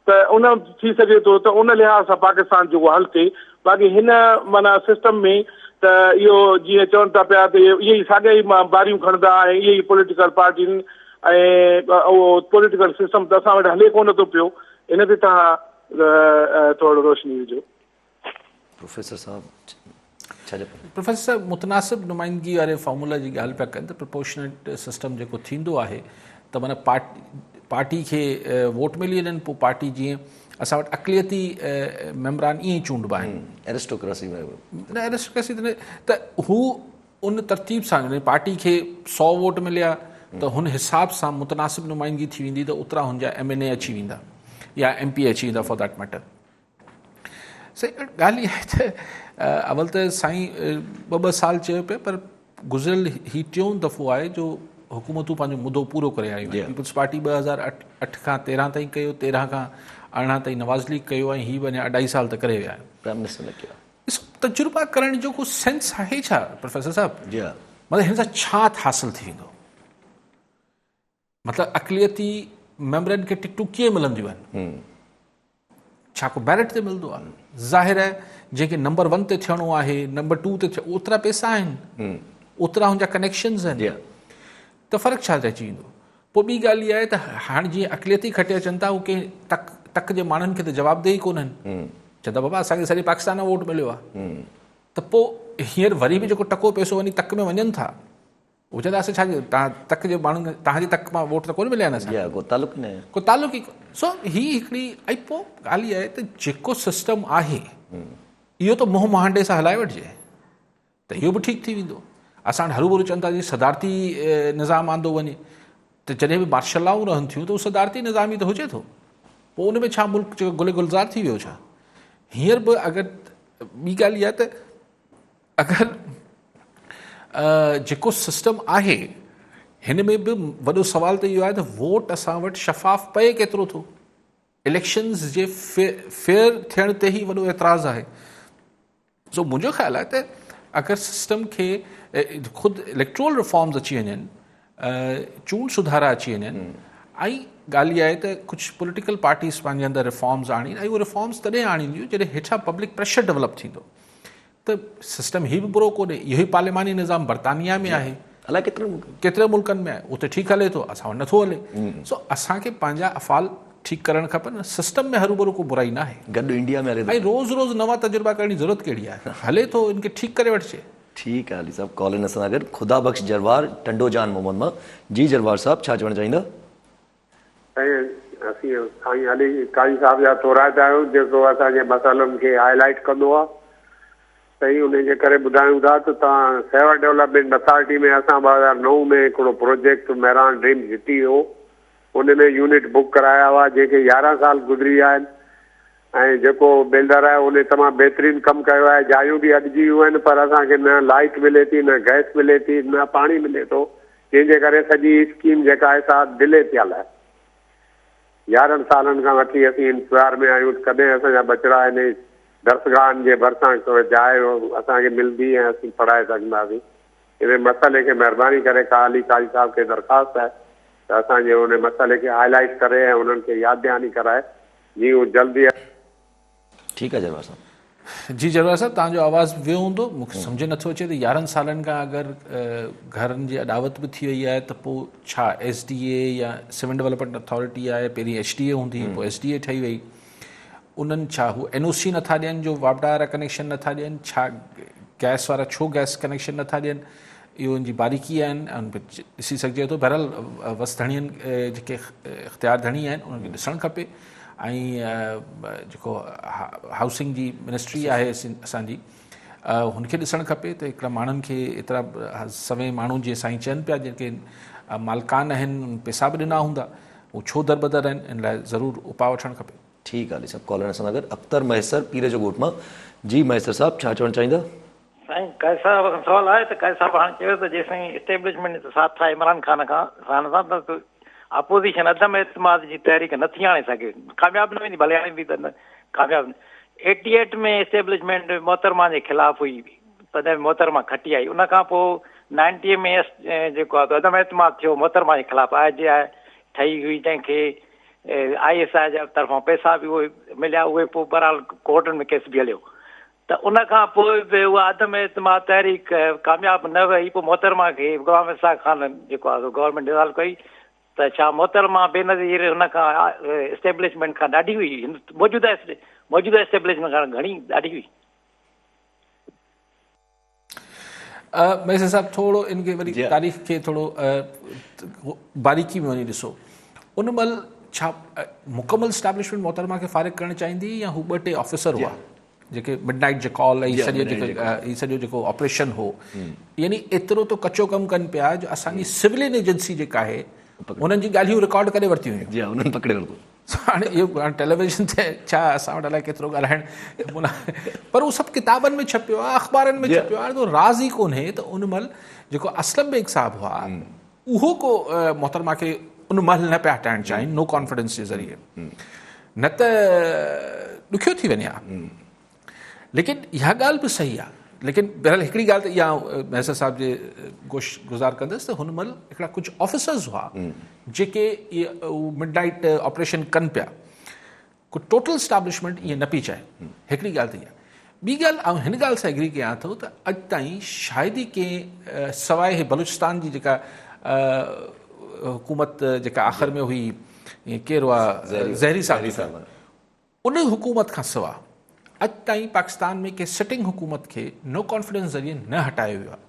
F: त उन थी सघे थो त उन लिहाज़ सां पाकिस्तान जो उहो हल थिए। बाक़ी हिन माना सिस्टम में त इहो जीअं चवनि था पिया त इहे ई साॻिया ई बारियूं खणंदा ऐं इहे ई पॉलिटिकल पार्टियूं ऐं उहो पॉलिटिकल सिस्टम त असां वटि हले कोन थो पियो। इन ते तव्हां थोरो रोशनी विझो।
A: प्रोफेसर साहब छा चइबो?
B: प्रोफेसर साहब, मुतनासिब नुमाइंदगी वारे फॉर्मूला जी ॻाल्हि पिया कनि त प्रपोर्शनेट सिस्टम जेको थींदो आहे त माना पार्टी खे वोट मिली वञनि, पोइ पार्टी जीअं असां वटि अक़लियती मेंबरान ईअं ई चूंडबा आहिनि।
A: एरिस्टोक्रेसी में
B: न एरिस्टोक्रेसी त हू उन तरतीब सां पार्टी खे 100 वोट मिलिया त हुन हिसाब सां मुतनासिब नुमाइंदगी थी वेंदी, त ओतिरा हुनजा MNA अची वेंदा या MP अची वेंदा फॉर दैट मैटर। सही ॻाल्हि इहा आहे त अवल त साईं 2 साल चयो पिया, पर गुज़िरियल ही 4 दफ़ो आहे जो हुकूमतूं पंहिंजो मुदो पूरो करे आयूं आहिनि। पीपुल्स पार्टी 2008 खां 13 ताईं कयो, 13 खां 18 ताईं नवाज़ लीग कयो ऐं हीअ वञा 2.5 साल त करे विया आहिनि।
A: प्राइम मिनिस्टर ने कयो।
B: तजुर्बा करण जो को सेंस आहे छा प्रोफेसर साहब?
A: जी
B: मतिलबु हिन सां छा हासिल थी वेंदो? मतिलबु अक़लियती मेंबरनि खे टिकटूं कीअं मिलंदियूं आहिनि? छा को बैलेट ते मिलंदो आहे? ज़ाहिर आहे जंहिंखे नंबर 1 ते थियणो आहे, नंबर 2 ते ओतिरा पैसा आहिनि, ओतिरा हुनजा कनेक्शन्स आहिनि, त फ़र्क़ु छा रहिजी वेंदो? पोइ ॿी ॻाल्हि इहा आहे त हाणे जीअं अक़लियती खटे अचनि था, उहे कंहिं तक जे माण्हुनि खे त जवाबदेही कोन आहिनि। चवंदा बाबा असांखे सॼे पाकिस्तान में वोट मिलियो आहे, त पोइ हींअर वरी बि जेको टको पैसो वञी तक में वञनि था, उहो चवंदा असां छा तव्हां तक जे माण्हुनि तव्हांजे तक मां वोट त कोन मिलिया आहिनि असांखे, को तालुक ई। सो ही हिकिड़ी ऐं पोइ ॻाल्हि इहा आहे त जेको सिस्टम आहे इहो त मोह महांडे सां हलाए वठिजे त इहो बि ठीकु थी वेंदो। असां वटि हरूभरू चवनि था जी सदारती निज़ाम आंदो वञे, त जॾहिं बि मार्शल लॉ रहनि थियूं त उहो सदारती निज़ाम ई त हुजे थो। पोइ उन में छा मुल्क जेको गुल गुलज़ार थी वियो छा? हींअर बि अगरि ॿी ॻाल्हि इहा त अगरि जेको सिस्टम आहे हिन में बि वॾो सुवाल त इहो आहे त वोट असां वटि शफ़ाफ़ पए केतिरो थो? इलेक्शन्स जे फेयर थियण ते ई वॾो एतिराज़ु आहे। सो मुंहिंजो ख़्यालु आहे त अगरि सिस्टम खे ख़ुदि इलेक्ट्रोल रिफॉर्म्स अची वञनि, चूंड सुधारा अची वञनि, ऐं ॻाल्हि इहा आहे त कुझु पॉलिटिकल पार्टीज़ पंहिंजे अंदरि रिफॉर्म्स आणीनि, ऐं उहे रिफॉर्म्स तॾहिं आणींदियूं जॾहिं हेठां पब्लिक प्रेशर डेवलप थींदो। त सिस्टम ही बि बुरो कोन्हे, इहो ई पार्लिमानी निज़ाम बर्तानिया में आहे,
A: अलाए
B: केतिरे मुल्कनि में आहे, उते ठीकु हले थो, असां वटि नथो हले। सो असांखे पंहिंजा अफ़ाल ठीकु करणु खपनि। सिस्टम में हरूभरू को बुराई न आहे,
A: गॾु इंडिया में हले
B: ऐं रोज़ रोज़ नवां तजुर्बा करण जी ज़रूरत कहिड़ी आहे? हले थो, इनखे ठीकु करे वठिजे।
A: ठीकु आहे अली साहब। कॉल सां गॾु ख़ुदा बख़्श जरवार टंडोजान मोहम्मद मां। जी जरवार साहब, छा चवणु चाहींदा?
G: साईं अली काजी साहब जा तोराइता आहियूं जेको असांजे मसाइलनि खे हाईलाइट कंदो आहे। सही उनजे करे ॿुधायूं था त तव्हां सेवा डेवलपमेंट अथॉरिटी में असां 2009 में हिकिड़ो प्रोजेक्ट मेहरान ड्रीम जीती वियो उन में यूनिट बुक कराया हुआ जेके 11 साल गुज़री विया आहिनि ऐं जेको बिल्डर आहे उन तमामु बहितरीनु कमु कयो आहे। जायूं बि अॻिजी वियूं आहिनि पर असांखे न लाइट मिले थी, न गैस मिले थी, न पाणी मिले थो, जंहिंजे करे सॼी स्कीम जेका आहे सा डिले थियल आहे। 11 सालनि खां वठी असीं इंतज़ार में आहियूं, कॾहिं असांजा बचिड़ा आहिनि दर्सगाहनि जे भरिसां जाइ असांखे मिलंदी ऐं असीं पढ़ाए सघंदासीं। इन मसइले खे महिरबानी करे काली साहिब खे दरख़्वास्त आहे त असांजे उन मसइले खे हाईलाइट करे ऐं उन्हनि खे यादि दहानी कराए जीअं उहो जल्दी।
A: ठीकु आहे जरवार साहब।
B: जी जरवार साहब, तव्हांजो आवाज़ वियो हूंदो, मूंखे सम्झ नथो अचे त 11 सालनि खां अगरि घरनि जी अॾावत बि थी वई आहे त पोइ छा SDA या सिविल डेवलपमेंट अथॉरिटी आहे, पहिरीं HDA हूंदी, पोइ SDA ठही वई, उन्हनि छा हू NOC नथा ॾियनि जो वापडा वारा कनेक्शन नथा ॾियनि, छा गैस वारा छो गैस कनेक्शन नथा ॾियनि, इहो उनजी बारीकी आहिनि ऐं ॾिसी सघिजे थो। बहरहाल वसधणीअनि जेके इख़्तियार धणी आहिनि उन्हनि खे ॾिसणु खपे ऐं जेको हाउसिंग जी मिनिस्ट्री आहे असांजी हुनखे ॾिसणु खपे त हिकिड़ा माण्हुनि खे एतिरा सवें माण्हू जीअं साईं चवनि पिया जेके मालिकान आहिनि पैसा बि ॾिना हूंदा उहो छो दरबदर आहिनि, इन लाइ ज़रूरु उपाउ वठणु खपे।
A: ठीकु आहे सभु कॉलर सां गॾु अख़्तर मैसर पीर जो ॻोठ मां। जी मैसर साहब छा चवणु चाहींदा?
H: साईं कैद साहब खां सवाल आहे त कैद साहब हाणे चयो त जेसिताईं इस्टेब्लिशमेंट साथ आहे इमरान ख़ान सां त अपोज़िशन अदम एतमाद जी तहरीक नथी आणे सघे, कामयाबु न वेंदी, भले आणींदी त न कामयाबु। 88 में इस्टेब्लिशमेंट मोहतरमा जे ख़िलाफ़ हुई, तॾहिं मोहतरमा खटी आई। उनखां पोइ 90 में जेको आहे अदम एतमाद थियो मोहतरमा जे ख़िलाफ़ IJI ठही हुई, जंहिंखे ISI जे तरफ़ां पैसा बि उहे मिलिया, उहे पोइ बहरहाल कोर्टनि में केस बि हलियो। त उनखां पोइ बि उहा अदम एतमाद तहरीक कामयाबु न वई। पोइ मोहतरमा खे गुलाम इसाक़ खान जेको आहे गवर्नमेंट डिज़ाल्व कई त छा मोहतरमा बेनज़ीर हुन खां इस्टेब्लिशमेंट खां ॾाढी हुई, मौजूदा इस्टेब्लिशमेंट खां घणी ॾाढी हुई।
B: मैसर साहब थोरो इनखे वरी तारीख़ खे थोरो बारीकी में वञी ॾिसो। उन महिल छा मुकमल इस्टेब्लिशमेंट मोहतरमा खे फ़ारिग़ करणु चाहींदी या हू 2-3 ऑफिसर हुआ जेके मिडनाइट जे कॉल ऐं सॼो जेको ऑपरेशन हो, यानी एतिरो तो कचो कमु कनि पिया जो असांजी सिविलियन एजेंसी जेका आहे उन्हनि जी ॻाल्हियूं रिकॉर्ड करे वरितियूं हुयूं।
A: जी उन्हनि पकड़े वरितो।
B: हाणे इहो हाणे टेलीविज़न ते छा असां वटि अलाए केतिरो ॻाल्हाइणु, पर उहो सभु किताबनि में छपियो आहे, अख़बारनि में छपियो आहे, तो राज़ ई कोन्हे त उन महिल जेको असलम बेग साहब हुआ उहो को मोहतरमा खे उन महिल न पिया हटाइणु चाहिनि, नो कॉन्फिडेंस जे ज़रिए, न त ॾुखियो थी वञे हा। लेकिन इहा ॻाल्हि बि सही आहे। लेकिन बहरहाल हिकिड़ी ॻाल्हि त इहा मैसर साहब जे गुज़ार कंदसि त हुन महिल हिकिड़ा कुझु ऑफिसर्स हुआ जेके इहे मिडनाइट ऑपरेशन कनि पिया, को टोटल इस्टेब्लिशमेंट ईअं न पई चाहे। हिकिड़ी ॻाल्हि त इहा। ॿी ॻाल्हि ऐं हिन ॻाल्हि सां एग्री कयां थो त अॼु ताईं शायदि ई कंहिं सवाइ हे बलूचिस्तान जी जेका हुकूमत जेका आख़िर में हुई, केरु हुआ ज़हरी साहब, उन हुकूमत खां सवाइ अॼु ताईं पाकिस्तान में कंहिं सिटिंग हुकूमत खे नो कॉन्फिडेंस ज़रिए न हटायो वियो आहे।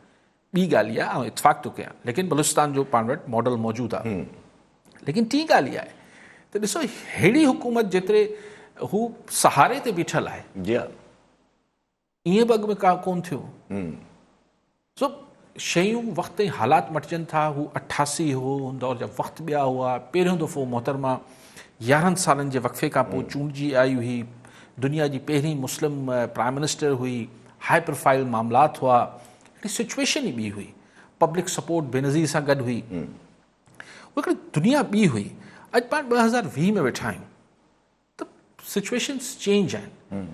B: ॿी ॻाल्हि इहा ऐं इतफ़ाक़ थो कयां, लेकिन बलूचिस्तान जो पाण वटि मॉडल मौजूदु आहे। लेकिन टी ॻाल्हि इहा आहे त ॾिसो अहिड़ी हुकूमत जेतिरे हू सहारे ते बीठल आहे, ईअं बि अॻु में का कोन थियो। सो शयूं वक़्तु ऐं हालात मटिजनि था। हू 88 हो, हुन दौर जा वक़्तु ॿिया हुआ। पहिरियों दफ़ो मोहतरमा 11 सालनि जे वक़फ़े खां पोइ चूंडिजी आई हुई, दुनिया जी पहिरीं मुस्लिम प्राइम मिनिस्टर हुई, हाई प्रोफाइल मामलात हुआ, हिकिड़ी सिचुएशन ई ॿी हुई, पब्लिक सपोर्ट बेनज़ीर सां गॾु हुई, उहा हिकिड़ी दुनिया ॿी हुई। अॼु पाण 2020 में वेठा आहियूं त सिचुएशन्स चेंज आहिनि।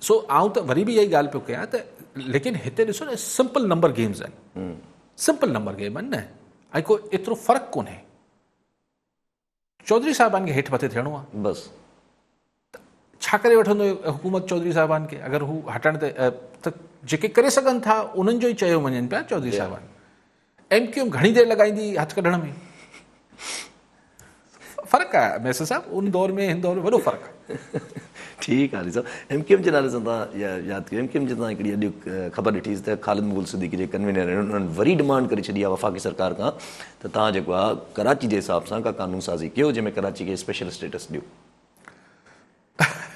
B: सो आउं त वरी बि इहा ई ॻाल्हि पियो कयां त लेकिन हिते ॾिसो न सिंपल नंबर गेम्स आहिनि, सिंपल नंबर गेम आहिनि न, ऐं को एतिरो फ़र्क़ु कोन्हे। चौधरी साहिबान खे हेठि मथे थियणो आहे बसि। छा करे वठंदो हुकूमत चौधरी साहिबान खे? अगरि हू हटण त जेके करे सघनि था उन्हनि जो ई चयो वञनि पिया चौधरी साहिबान। MQM घणी देरि लॻाईंदी हथु कढण में? फ़र्क़ु आहे मैसर साहब, उन दौर में हिन दौर में वॾो फ़र्क़ु आहे।
A: ठीकु आहे साहब। MQM जे नाले सां तव्हां यादि कयो, MQM जे तव्हां हिकिड़ी अॼु ख़बर ॾिठीसीं त ख़ालिद मक़बूल सिद्दीकी जे कन्वीनर आहिनि, उन्हनि वरी डिमांड करे छॾी आहे वफ़ाक़ी सरकार खां त तव्हां जेको आहे कराची जे हिसाब सां का कानून साज़ी कयो जंहिंमें कराची खे स्पेशल स्टेटस ॾियो।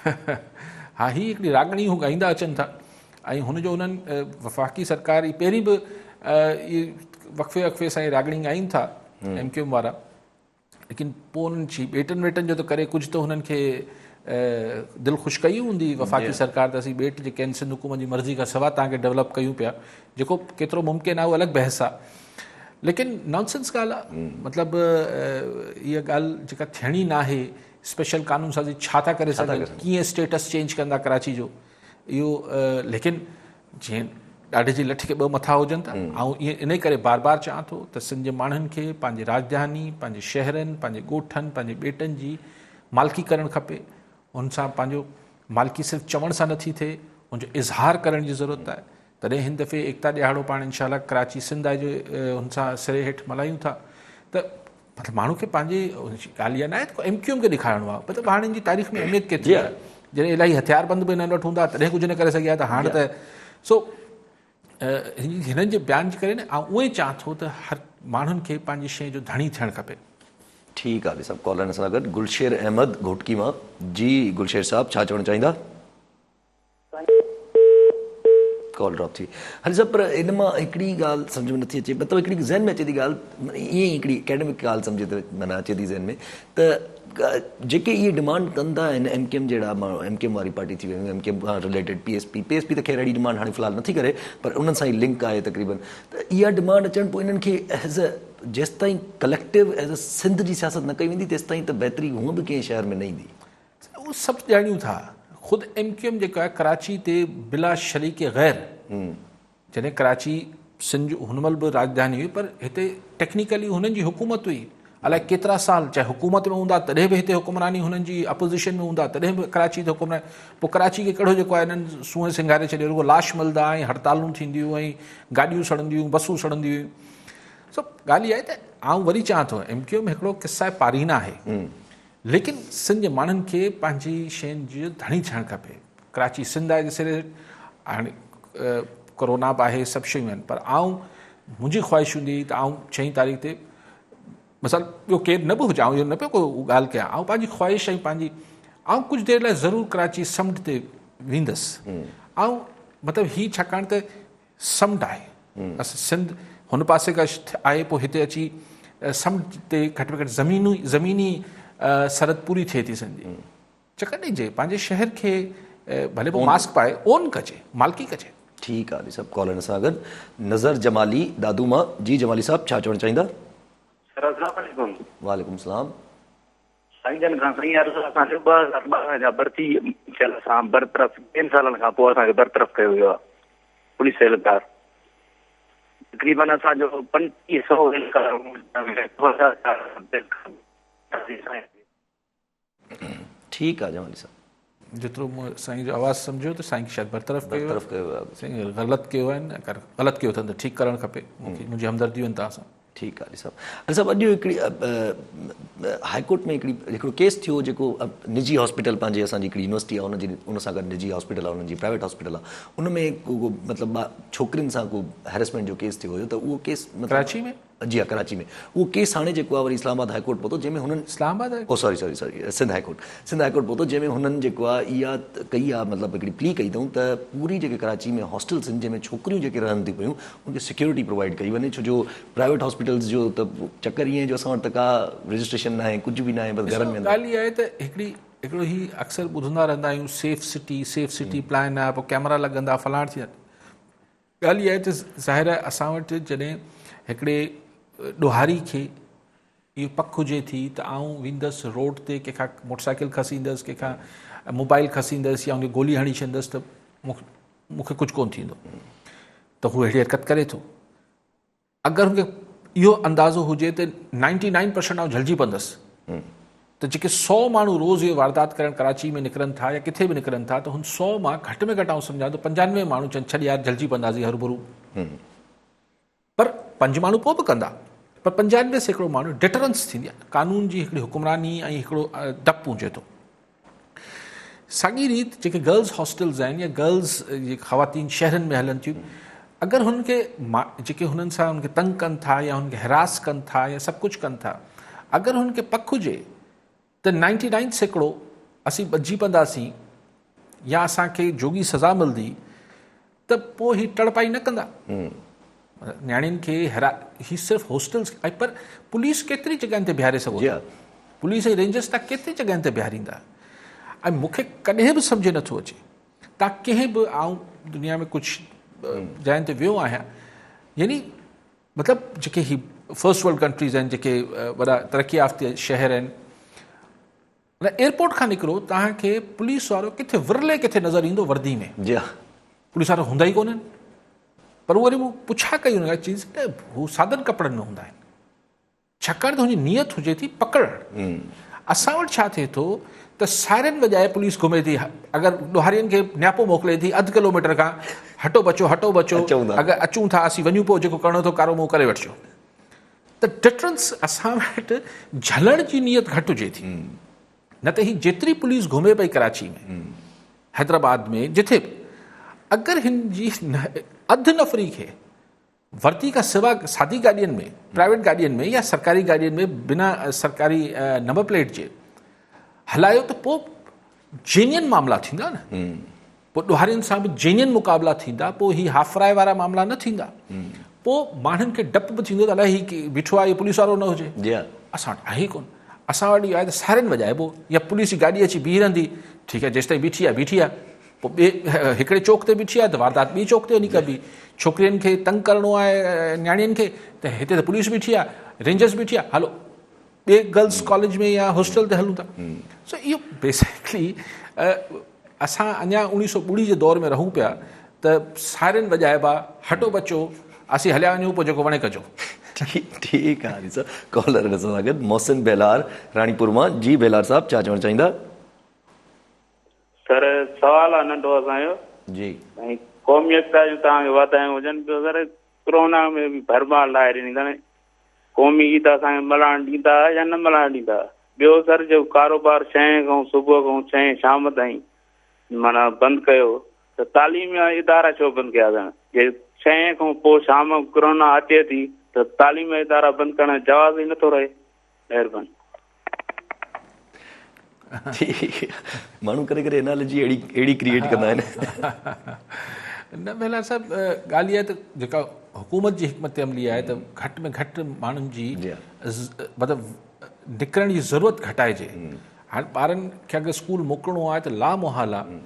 B: हा, ही हिकिड़ी रागणी हू ॻाईंदा अचनि था ऐं हुनजो उन्हनि वफ़ाक़ी सरकार ई पहिरीं बि वक़फ़े सां ई रागणी ॻाइनि था MQM वारा। लेकिन पोइ उन्हनि जी ॿेटनि वेटनि जो त करे कुझु त हुननि खे दिलि ख़ुशि कई हूंदी वफ़ाक़ी सरकार त असीं ॿेट जेके आहिनि सिंध हुकूमत जी मर्ज़ी खां सवाइ तव्हांखे डेवलप कयूं पिया, जेको केतिरो मुमकिन आहे उहो अलॻि बहस आहे, लेकिन नॉनसेंस ॻाल्हि आहे। मतिलबु इहा ॻाल्हि जेका थियणी न आहे, स्पेशल कानून साज़ी छा था करे सघनि, कीअं स्टेटस चेंज कंदा कराची जो, इहो लेकिन जीअं ॾाढे जी लठ खे ॿ मथा हुजनि था। ऐं ईअं इन करे बार बार चवां थो त सिंध जे माण्हुनि खे पंहिंजी राजधानी, पंहिंजे शहरनि, पंहिंजे ॻोठनि, पंहिंजे ॿेटनि जी मालिकी करणु खपे। हुन सां पंहिंजो मालिकी सिर्फ़ु चवण सां नथी थिए, हुनजो इज़हार करण जी ज़रूरत आहे। तॾहिं हिन दफ़े एकता ॾियारो पाण इंशाल्लाह कराची सिंध आहे जो हुन सां सिरे हेठि मल्हायूं था, त मतिलबु माण्हू खे पंहिंजे ॻाल्हि इहा न आहे त MQM खे ॾेखारिणो आहे, मतिलबु हाणे जी तारीख़ में अहमियत केतिरी आहे। जॾहिं इलाही हथियारबंद बि हिननि वटि हूंदा तॾहिं कुझु न करे सघिया, त हाणे त सो हिननि जे बयान जे करे न उहो ई चाहियां थो त हर माण्हुनि खे पंहिंजी शइ जो धणी थियणु खपे।
A: ठीकु आहे सभु कॉलर सां गॾु गुलशेर अहमद घोटकी मां। जी गुलशेर साहब छा चवणु चाहींदा? कॉल ड्रॉप थी। हाणे सभु पर इन मां हिकिड़ी ॻाल्हि सम्झ में नथी अचे, मतिलबु हिकिड़ी ज़हन में अचे थी ॻाल्हि, ईअं ई हिकिड़ी एकेडमिक ॻाल्हि सम्झे त माना अचे थी ज़हन में, त जेके इहे डिमांड कंदा आहिनि MQM जहिड़ा माण्हू, MQM वारी पार्टी थी वियूं, MQM खां रिलेटेड PSP त ख़ैर अहिड़ी डिमांड हाणे फ़िलहालु नथी करे, पर उन्हनि सां ई लिंक आहे तक़रीबन, त इहा डिमांड अचनि पोइ इन्हनि खे एज़ अ जेसि ताईं कलेक्टिव एज़ अ सिंध जी सियासत न कई वेंदी तेसि ताईं त बहितरी हूअं बि कंहिं शहर में न ईंदी।
B: उहो सभु ॼाणियूं था। ख़ुदि MQM जेका आहे कराची ते बिला शरीक ग़ैर, जॾहिं कराची सिंध हुन महिल बि राजधानी हुई, पर हिते टेक्निकली हुननि जी हुकूमत हुई, अलाए केतिरा साल, चाहे हुकूमत में हूंदा तॾहिं बि हिते हुकुमरानी हुननि जी अपोज़िशन में हूंदा तॾहिं बि कराची ते हुकुमरानी। पोइ कराची खे कहिड़ो जेको आहे हिननि सूंहं सिंगारे छॾियो, रुगो लाश मिलंदा ऐं हड़तालूं थींदियूं ऐं गाॾियूं सड़ंदियूं, बसूं सड़ंदियूं हुयूं। सो ॻाल्हि इहा आहे त आउं वरी चवां थो MQM हिकिड़ो किस्सा पारीना आहे, लेकिन सिंध जे माण्हुनि खे पंहिंजी शयुनि जो धणी थियणु खपे। कराची सिंध आहे सिरे, हाणे कोरोना बि आहे, सभु शयूं आहिनि, पर मुंहिंजी ख़्वाहिश हूंदी त 6 तारीख़ ते मसाल ॿियो केरु न बि हुजे, इहो न पियो को ॻाल्हि कयां, पंहिंजी ख़्वाहिश ऐं पंहिंजी कुझु देरि लाइ ज़रूरु कराची समुंड ते वेंदुसि। मतिलबु हीअ छाकाणि त समुंड आहे, असां सिंध हुन पासे खां आहे, पोइ हिते अची समुंड ते घटि में घटि ज़मीनी सरहद पूरी थिए थी सिंधी। चकर ॾिजे पंहिंजे शहर खे, भले पोइ मास्क पाए, ओन कजे, मालिकी कजे।
A: ठीकु आहे सभु कॉलर सां गॾु नज़र जमाली दादू मां। जी जमाली साहब छा चवणु चाहींदा? वालेकुम सलाम।
I: साईं जन खां साईं यार असांजो 2012 जा भर्ती थियल असां बरतरफ़ 3 सालनि खां पोइ असांखे बरतरफ़ कयो वियो आहे पुलिस एहलकार। तक़रीबन असांजो 2500
A: ठीकु आहे जमाली साहब,
B: जेतिरो साईं जो आवाज़ु सम्झो त साईं खे शायदि बरतरफ़ कयो साईं ग़लति कयो आहे, अगरि ग़लति कयो अथनि त ठीकु करणु खपे। मुंहिंजी हमदर्दियूं आहिनि तव्हां सां।
A: ठीकु आहे साहब। अॼु हिकिड़ी हाईकोर्ट में हिकिड़ो केस थियो जेको निजी हॉस्पिटल पंहिंजे असांजी हिकिड़ी यूनिवर्सिटी आहे उन सां गॾु निजी हॉस्पिटल आहे, उन्हनि जी प्राइवेट हॉस्पिटल आहे, उन में मतिलबु छोकिरियुनि सां को हैरेसमेंट जो केस थियो हुयो, त उहो केस
B: कराची में?
A: जी हाँ कराची में। उहो केस हाणे जेको आहे वरी इस्लामाबाद हाईकोर्ट पहुतो, जंहिंमें हुननि सॉरी सिंध हाईकोर्ट पहुतो, जंहिंमें हुननि जेको आहे इहा कई आहे, मतिलबु हिकिड़ी प्ली कई अथऊं त पूरी जेके कराची में हॉस्टल्स आहिनि जंहिंमें छोकिरियूं जेके रहनि थी पियूं उनखे सिक्योरिटी प्रोवाइड कई वञे, छो जो प्राइवेट हॉस्पिटल्स जो त चकर ईअं जो असां वटि त का रजिस्ट्रेशन न आहे, कुझु बि न आहे, बसि घरनि में।
B: ॻाल्हि इहा आहे त हिकिड़ो ही अक्सर ॿुधंदा रहंदा आहियूं सेफ सिटी प्लान आहे, पोइ कैमरा लॻंदा, फलाण थी। ॻाल्हि इहा आहे त ज़ाहिर आहे असां वटि जॾहिं हिकिड़े ॾोहारी खे इहो पक हुजे थी त आउं वेंदुसि रोड ते, कंहिंखां मोटरसाइकिल खसींदुसि, कंहिंखां मोबाइल खसींदुसि या उनखे गोली हणी छॾींदुसि, त मूंखे कुझु कोन्ह थींदो, त हू अहिड़ी हरकत करे थो। अगरि हुनखे इहो अंदाज़ो हुजे त 99% आउं झलिजी पवंदुसि, त जेके 100 माण्हू रोज़ इहो वारदात करणु कराची में निकिरनि था या किथे बि निकिरनि था, त हुन 100 मां घटि में घटि आउं सम्झां त 95 माण्हू चवनि छॾ यार झलिजी पवंदासीं हरू-भरू, पर 5 माण्हू पोइ बि कंदा, पर 95% माण्हू डिटरेंस थींदी आहे। कानून जी हिकिड़ी हुकुमरानी ऐं हिकिड़ो डपु हुजे थो। साॻी रीति जेके गर्ल्स हॉस्टल्स आहिनि या गर्ल्स जेके ख़वातीन शहरनि में हलनि थियूं, अगरि हुननि खे जेके हुननि सां हुनखे तंग कनि था या हुनखे हिरास कनि था या सभु कुझु कनि था, अगरि हुनखे पक हुजे त 99% असीं बची पवंदासीं या असांखे जोगी सज़ा मिलंदी, त पोइ ही टड़पाई न कंदा। न्याणियुनि खे ही सिर्फ़ु हॉस्टल्स, पर पुलिस केतिरी जॻहियुनि ते बीहारे सघो था। पुलिस ऐं रेंजर्स तव्हां केतिरी जॻहियुनि ते बीहारींदा ऐं मूंखे कॾहिं बि सम्झ नथो अचे तव्हां कंहिं बि आऊं दुनिया में कुझु जॻहियुनि ते वियो आहियां यानी मतिलबु जेके ही फर्स्ट वर्ल्ड कंट्रीज़ आहिनि जेके वॾा तरक़ी याफ़्ता शहर आहिनि एयरपोर्ट खां निकिरो तव्हांखे पुलिस वारो किथे विरले किथे नज़र ईंदो वर्दी में
A: जी हा
B: पुलिस वारा हूंदा ई कोन्हनि पर वरी मूं पुछा कई हुन चीज़ त हू सादनि कपिड़नि में हूंदा आहिनि छाकाणि त हुनजी नियत हुजे थी पकड़णु असां वटि छा थिए थो त सायरन वॼाए पुलिस घुमे थी अगरि ॾोहारियुनि खे नियापो मोकिले थी 0.5 किलोमीटर खां हटो बचो अगरि अचूं था असीं वञूं पोइ जेको करिणो थो कारो मुंहुं करे वठिजो त डिफरेंस असां वटि झलण जी नियत घटि हुजे थी न त ही जेतिरी पुलिस घुमे पई कराची में हैदराबाद में जिथे अगरि हिन जी अधु नफ़री खे वर्दी खां सवाइ सादी गाॾियुनि में प्राइवेट गाॾियुनि में या सरकारी गाॾियुनि में बिना सरकारी नंबर प्लेट जे हलायो त पोइ जेन्युइन मामला थींदा न पोइ ॾोहारियुनि सां बि जेन्युइन मुक़ाबला थींदा पोइ ही हाफराए वारा मामला न थींदा पोइ माण्हुनि खे डपु बि थींदो त अलाए ही बीठो आहे पुलिस वारो न हुजे असां वटि आहे कोन असां वटि इहो आहे त सायरन वॼाइबो या पुलिस जी गाॾी अची बीही रहंदी ठीकु आहे जेसिताईं बीठी आहे पोइ ॿिए हिकिड़े चौक ते बीठी आहे त वारदात ॿी चौक ते वञी कबी छोकिरियुनि खे तंग करिणो आहे न्याणियुनि खे त हिते त पुलिस बीठी आहे रेंजर्स बीठी आहे हलो ॿिए गर्ल्स कॉलेज में या हॉस्टल ते हलूं था सो इहो बेसिकली असां अञा 1920 जे दौर में रहूं पिया त सायरन वॼाइबा हटो बचो असीं हलिया वञूं पोइ जेको वणे कजो
A: ठीकु आहे सर कॉलर असां सां गॾु मोहसिन बेलार राणीपुर मां जी बेलार साहब छा चवणु चाहींदा
J: सर सवाल आहे नंढो असांजो
A: जी
J: ऐं क़ौमी एकता जूं तव्हांखे वाधायूं हुजनि ॿियो सर कोरोना में बि भरमार लाहे ॾिनी क़ौमी ईद असांखे मल्हाइण ॾींदा या न मल्हाइण ॾींदा ॿियो सर जो कारोबार 6 खां सुबुह खां 6 शाम ताईं माना बंदि कयो त तालीम जा इदारा छो बंदि कया अथनि जे 6 खां पोइ शाम कोरोना अचे थी त तालीम जा इदारा बंदि करण जो जवाब ई नथो रहे महिरबानी
A: माण्हू करे करे एनालॉजी अहिड़ी क्रिएट कंदा आहिनि
B: न बेलार साहब ॻाल्हि आहे त जेका हुकूमत जी हिकमत अमली आहे त घटि में घटि माण्हुनि जी मतिलबु निकिरण जी ज़रूरत घटाइजे हाणे ॿारनि खे अगरि स्कूल मोकिलिणो आहे त लामोहाल आहे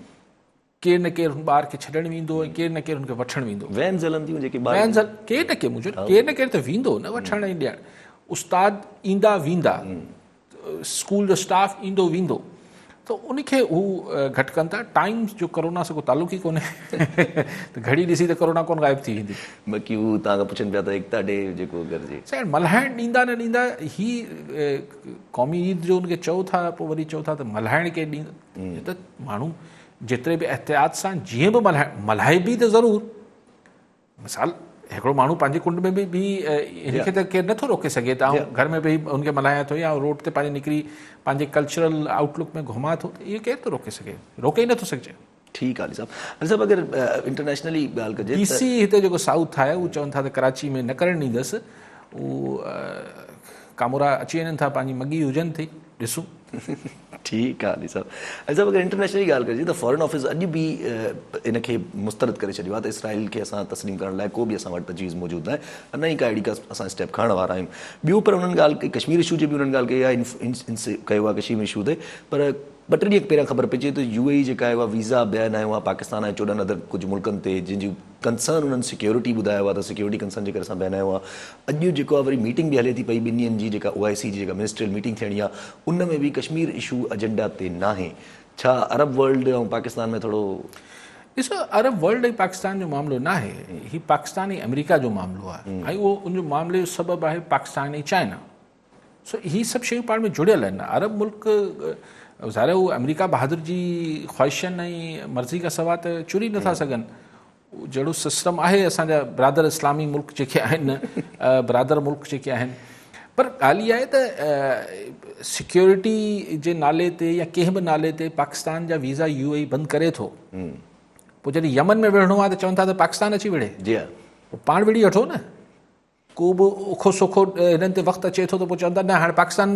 B: केरु न केरु हुन ॿार खे छॾणु वेंदो ऐं केरु न केरु हुनखे वठणु वेंदो
A: वैन्स हलंदियूं जेके
B: केरु न केरु मुंहिंजो केरु न केरु त वेंदो न वठणु ऐं ॾियणु उस्ताद ईंदा वेंदा स्कूल जो स्टाफ ईंदो वेंदो त उनखे हू घटि कनि था टाइम जो कोरोना सां को तालुक ई कोन्हे त घड़ी ॾिसी त कोरोना कोन ग़ाइबु थी वेंदी
A: बाक़ी हू तव्हां पुछनि पिया त एकता डे जेको घुरिजे
B: साईं मल्हाइण ॾींदा न ॾींदा ही क़ौमी ईद जो उनखे चओ था पोइ वरी चओ था त मल्हाइण खे ॾींदा त माण्हू जेतिरे बि एहतियात सां जीअं बि मल्हाए बि त ज़रूरु मिसाल हिकिड़ो माण्हू पंहिंजे कुंड में बि हिनखे त केरु नथो रोके सघे त घर में बि हुनखे मल्हायां थो या रोड ते पंहिंजे निकिरी पंहिंजे कल्चरल आउटलुक में घुमा थो त इहो केरु थो रोके सघे रोके ई नथो सघिजे
A: ठीकु आहे साहब साहब अगरि इंटरनेशनली ॻाल्हि कजे
B: DC हिते जेको साउथ आहे उहो चवनि था त कराची में न करणु ॾींदसि उहो कामोरा अची वञनि था पंहिंजी मगी हुजनि थी ॾिसूं
A: ठीकु आहे साहब साहब अगरि इंटरनेशनली ॻाल्हि कजे त फॉरेन ऑफिस अॼु बि इनखे मुस्तरद करे छॾियो आहे त इसराइल खे असां तस्लीम करण लाइ को बि असां वटि तजवीज़ मौजूदु न आहे अञा ई का अहिड़ी का असां स्टेप खणण वारा आहियूं ॿियो पर उन्हनि ॻाल्हि कई कश्मीर इशू जी बि उन्हनि ॻाल्हि कई आहे कयो आहे कश्मीर इशू ते पर 2-3 ॾींहं पहिरियां ख़बर पइजे त UAE जेका आहे उहा वीज़ा ॿिया आयो आहे पाकिस्तान ऐं 14 अदर कुझु मुल्कनि ते जंहिंजूं कंसर्न उन्हनि सिक्योरिटी ॿुधायो आहे त सिक्योरिटी कंसर्न जे करे असां ॿिया आयो आहे अॼु जेको आहे वरी मीटिंग बि हले थी पई 2 ॾींहंनि जी जेका OIC जी जेका मिनिस्ट्रियल मीटिंग थियणी आहे उन में बि कश्मीर इशू एजेंडा ते न आहे छा अरब वर्ल्ड ऐं पाकिस्तान में थोरो
B: ॾिसो अरब वर्ल्ड ऐं पाकिस्तान जो मामिलो न आहे हीउ पाकिस्तान ऐं अमेरिका जो मामिलो आहे ऐं उहो उनजो मामले जो सबबु आहे पाकिस्तान ऐं चाइना सो ही सभु शयूं पाण में जुड़ियल आहिनि अरब मुल्क ज़ाहिर हू अमेरिका बहादुर जी ख़्वाहिशनि ऐं मर्ज़ी खां सवाइ त चुरी नथा सघनि जहिड़ो सिस्टम आहे असांजा बिरादर इस्लामी मुल्क जेके आहिनि बिरादर मुल्क जेके आहिनि पर ॻाल्हि इहा आहे त सिक्योरिटी जे नाले ते या कंहिं बि नाले ते पाकिस्तान जा वीज़ा UAE बंदि करे थो पोइ जॾहिं यमन में विढ़णो आहे त चवनि था त पाकिस्तान अची विढ़े
A: जी
B: पोइ पाण विढ़ी वठो न को बि उखो सुखो हिननि ते वक़्तु अचे थो त पोइ चवनि था न हाणे पाकिस्तान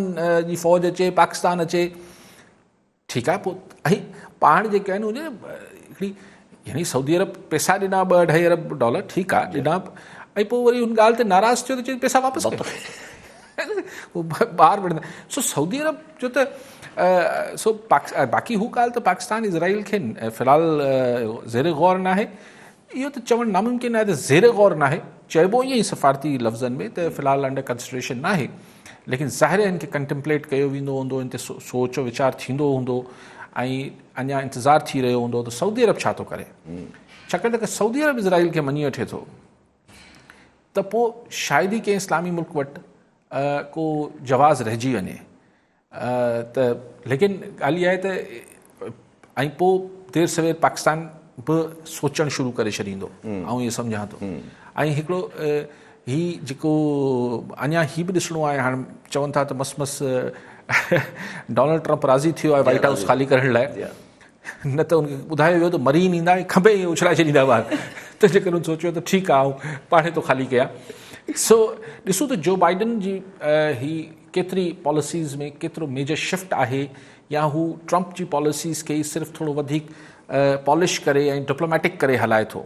B: जी फ़ौज अचे पाकिस्तान अचे ठीकु आहे पोइ ऐं पाण जेके आहिनि उन हिकिड़ी यानी सऊदी अरब पैसा ॾिना $2-2.5 अरब ठीकु आहे ॾिना ऐं पोइ वरी हुन ॻाल्हि ते नाराज़ थियो त चई पैसा वापसि कयो वो ॿार पढ़ंदा। सो सऊदी अरब जो त बाक़ी हू ॻाल्हि त पाकिस्तान इज़राइल खे फ़िलहालु ज़ेर गौर न आहे, इहो त चवणु नामुमकिन आहे त ज़ेर गौर न आहे, चइबो ईअं ई सफ़ारती लफ़्ज़नि में त फ़िलहालु अंडर कंसिडरेशन न आहे, लेकिन ज़ाहिर हिन खे कंटेम्पलेट कयो वेंदो हूंदो, हिन ते सोच वीचार थींदो हूंदो ऐं अञा इंतज़ारु थी रहियो हूंदो त सऊदी अरब छा थो करे। छाकाणि त सऊदी अरब इज़राइल खे मञी वठे थो त पोइ शायदि ई कंहिं इस्लामी मुल्क वटि को जवाज़ रहिजी वञे, त लेकिन ॻाल्हि इहा आहे त ऐं पोइ देरि सवेर पाकिस्तान बि सोचणु शुरू करे छॾींदो, ऐं इहो सम्झां थो। ऐं हिकिड़ो हीउ जेको अञा हीउ बि ॾिसणो आहे, हाणे चवनि था त मस डोनाल्ड ट्रंप राज़ी थियो आहे वाइट हाउस ख़ाली करण लाइ, न त उनखे ॿुधायो वियो त मरी ईंदा खंभे ईअं उछलाए छॾींदा ॿार, त जेकर उन सोचियो त ठीकु आहे ऐं पाणे थो ख़ाली कयां। सो ॾिसूं त जो बाइडन जी ही केतिरी पॉलिसीज़ में केतिरो मेजर शिफ्ट आहे, या हू ट्रंप जी पॉलिसीज़ खे सिर्फ़ु थोरो वधीक पॉलिश करे ऐं डिप्लोमेटिक करे हलाए थो।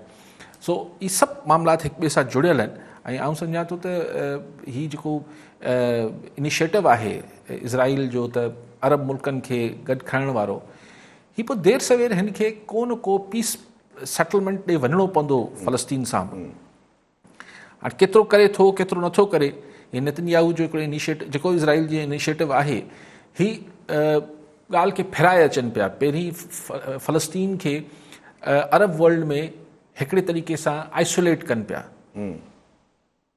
B: सो इहे सभु मामलात हिक ॿिए सां जुड़ियल आहिनि, ऐं आउं सम्झां थो त हीउ जेको इनिशिएटिव आहे इज़राइल जो त अरब मुल्कनि खे गॾु खणण वारो, हीउ पोइ देरि सवेर हिन खे को न को पीस सेटलमेंट ॾे वञिणो पवंदो फ़लस्तीन सां बि। हाणे केतिरो करे थो केतिरो नथो करे, हीअ नेतन्याहू जो हिकिड़ो इनिशिएटिव जेको इज़राइल जी इनिशिएटिव आहे, हीअ ॻाल्हि खे फिराए अचनि पिया। पहिरीं फ़लस्तीन खे अरब वर्ल्ड में हिकिड़े तरीक़े सां आइसोलेट कनि पिया,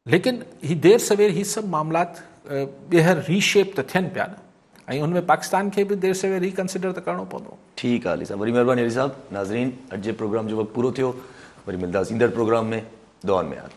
B: लेकिन हीअ देरि सवेर हीअ सभु मामलात ॿीहर रीशेप त थियनि पिया न, ऐं उनमें पाकिस्तान खे बि देरि सवेर रीकंसिडर त करिणो पवंदो।
A: ठीकु आहे अली साहब, वरी महिरबानी अली साहब। नाज़रीन, अॼु जे प्रोग्राम जो वक़्तु पूरो थियो, वरी मिलंदासीं ईंदड़ प्रोग्राम में। दुआनि में यादि।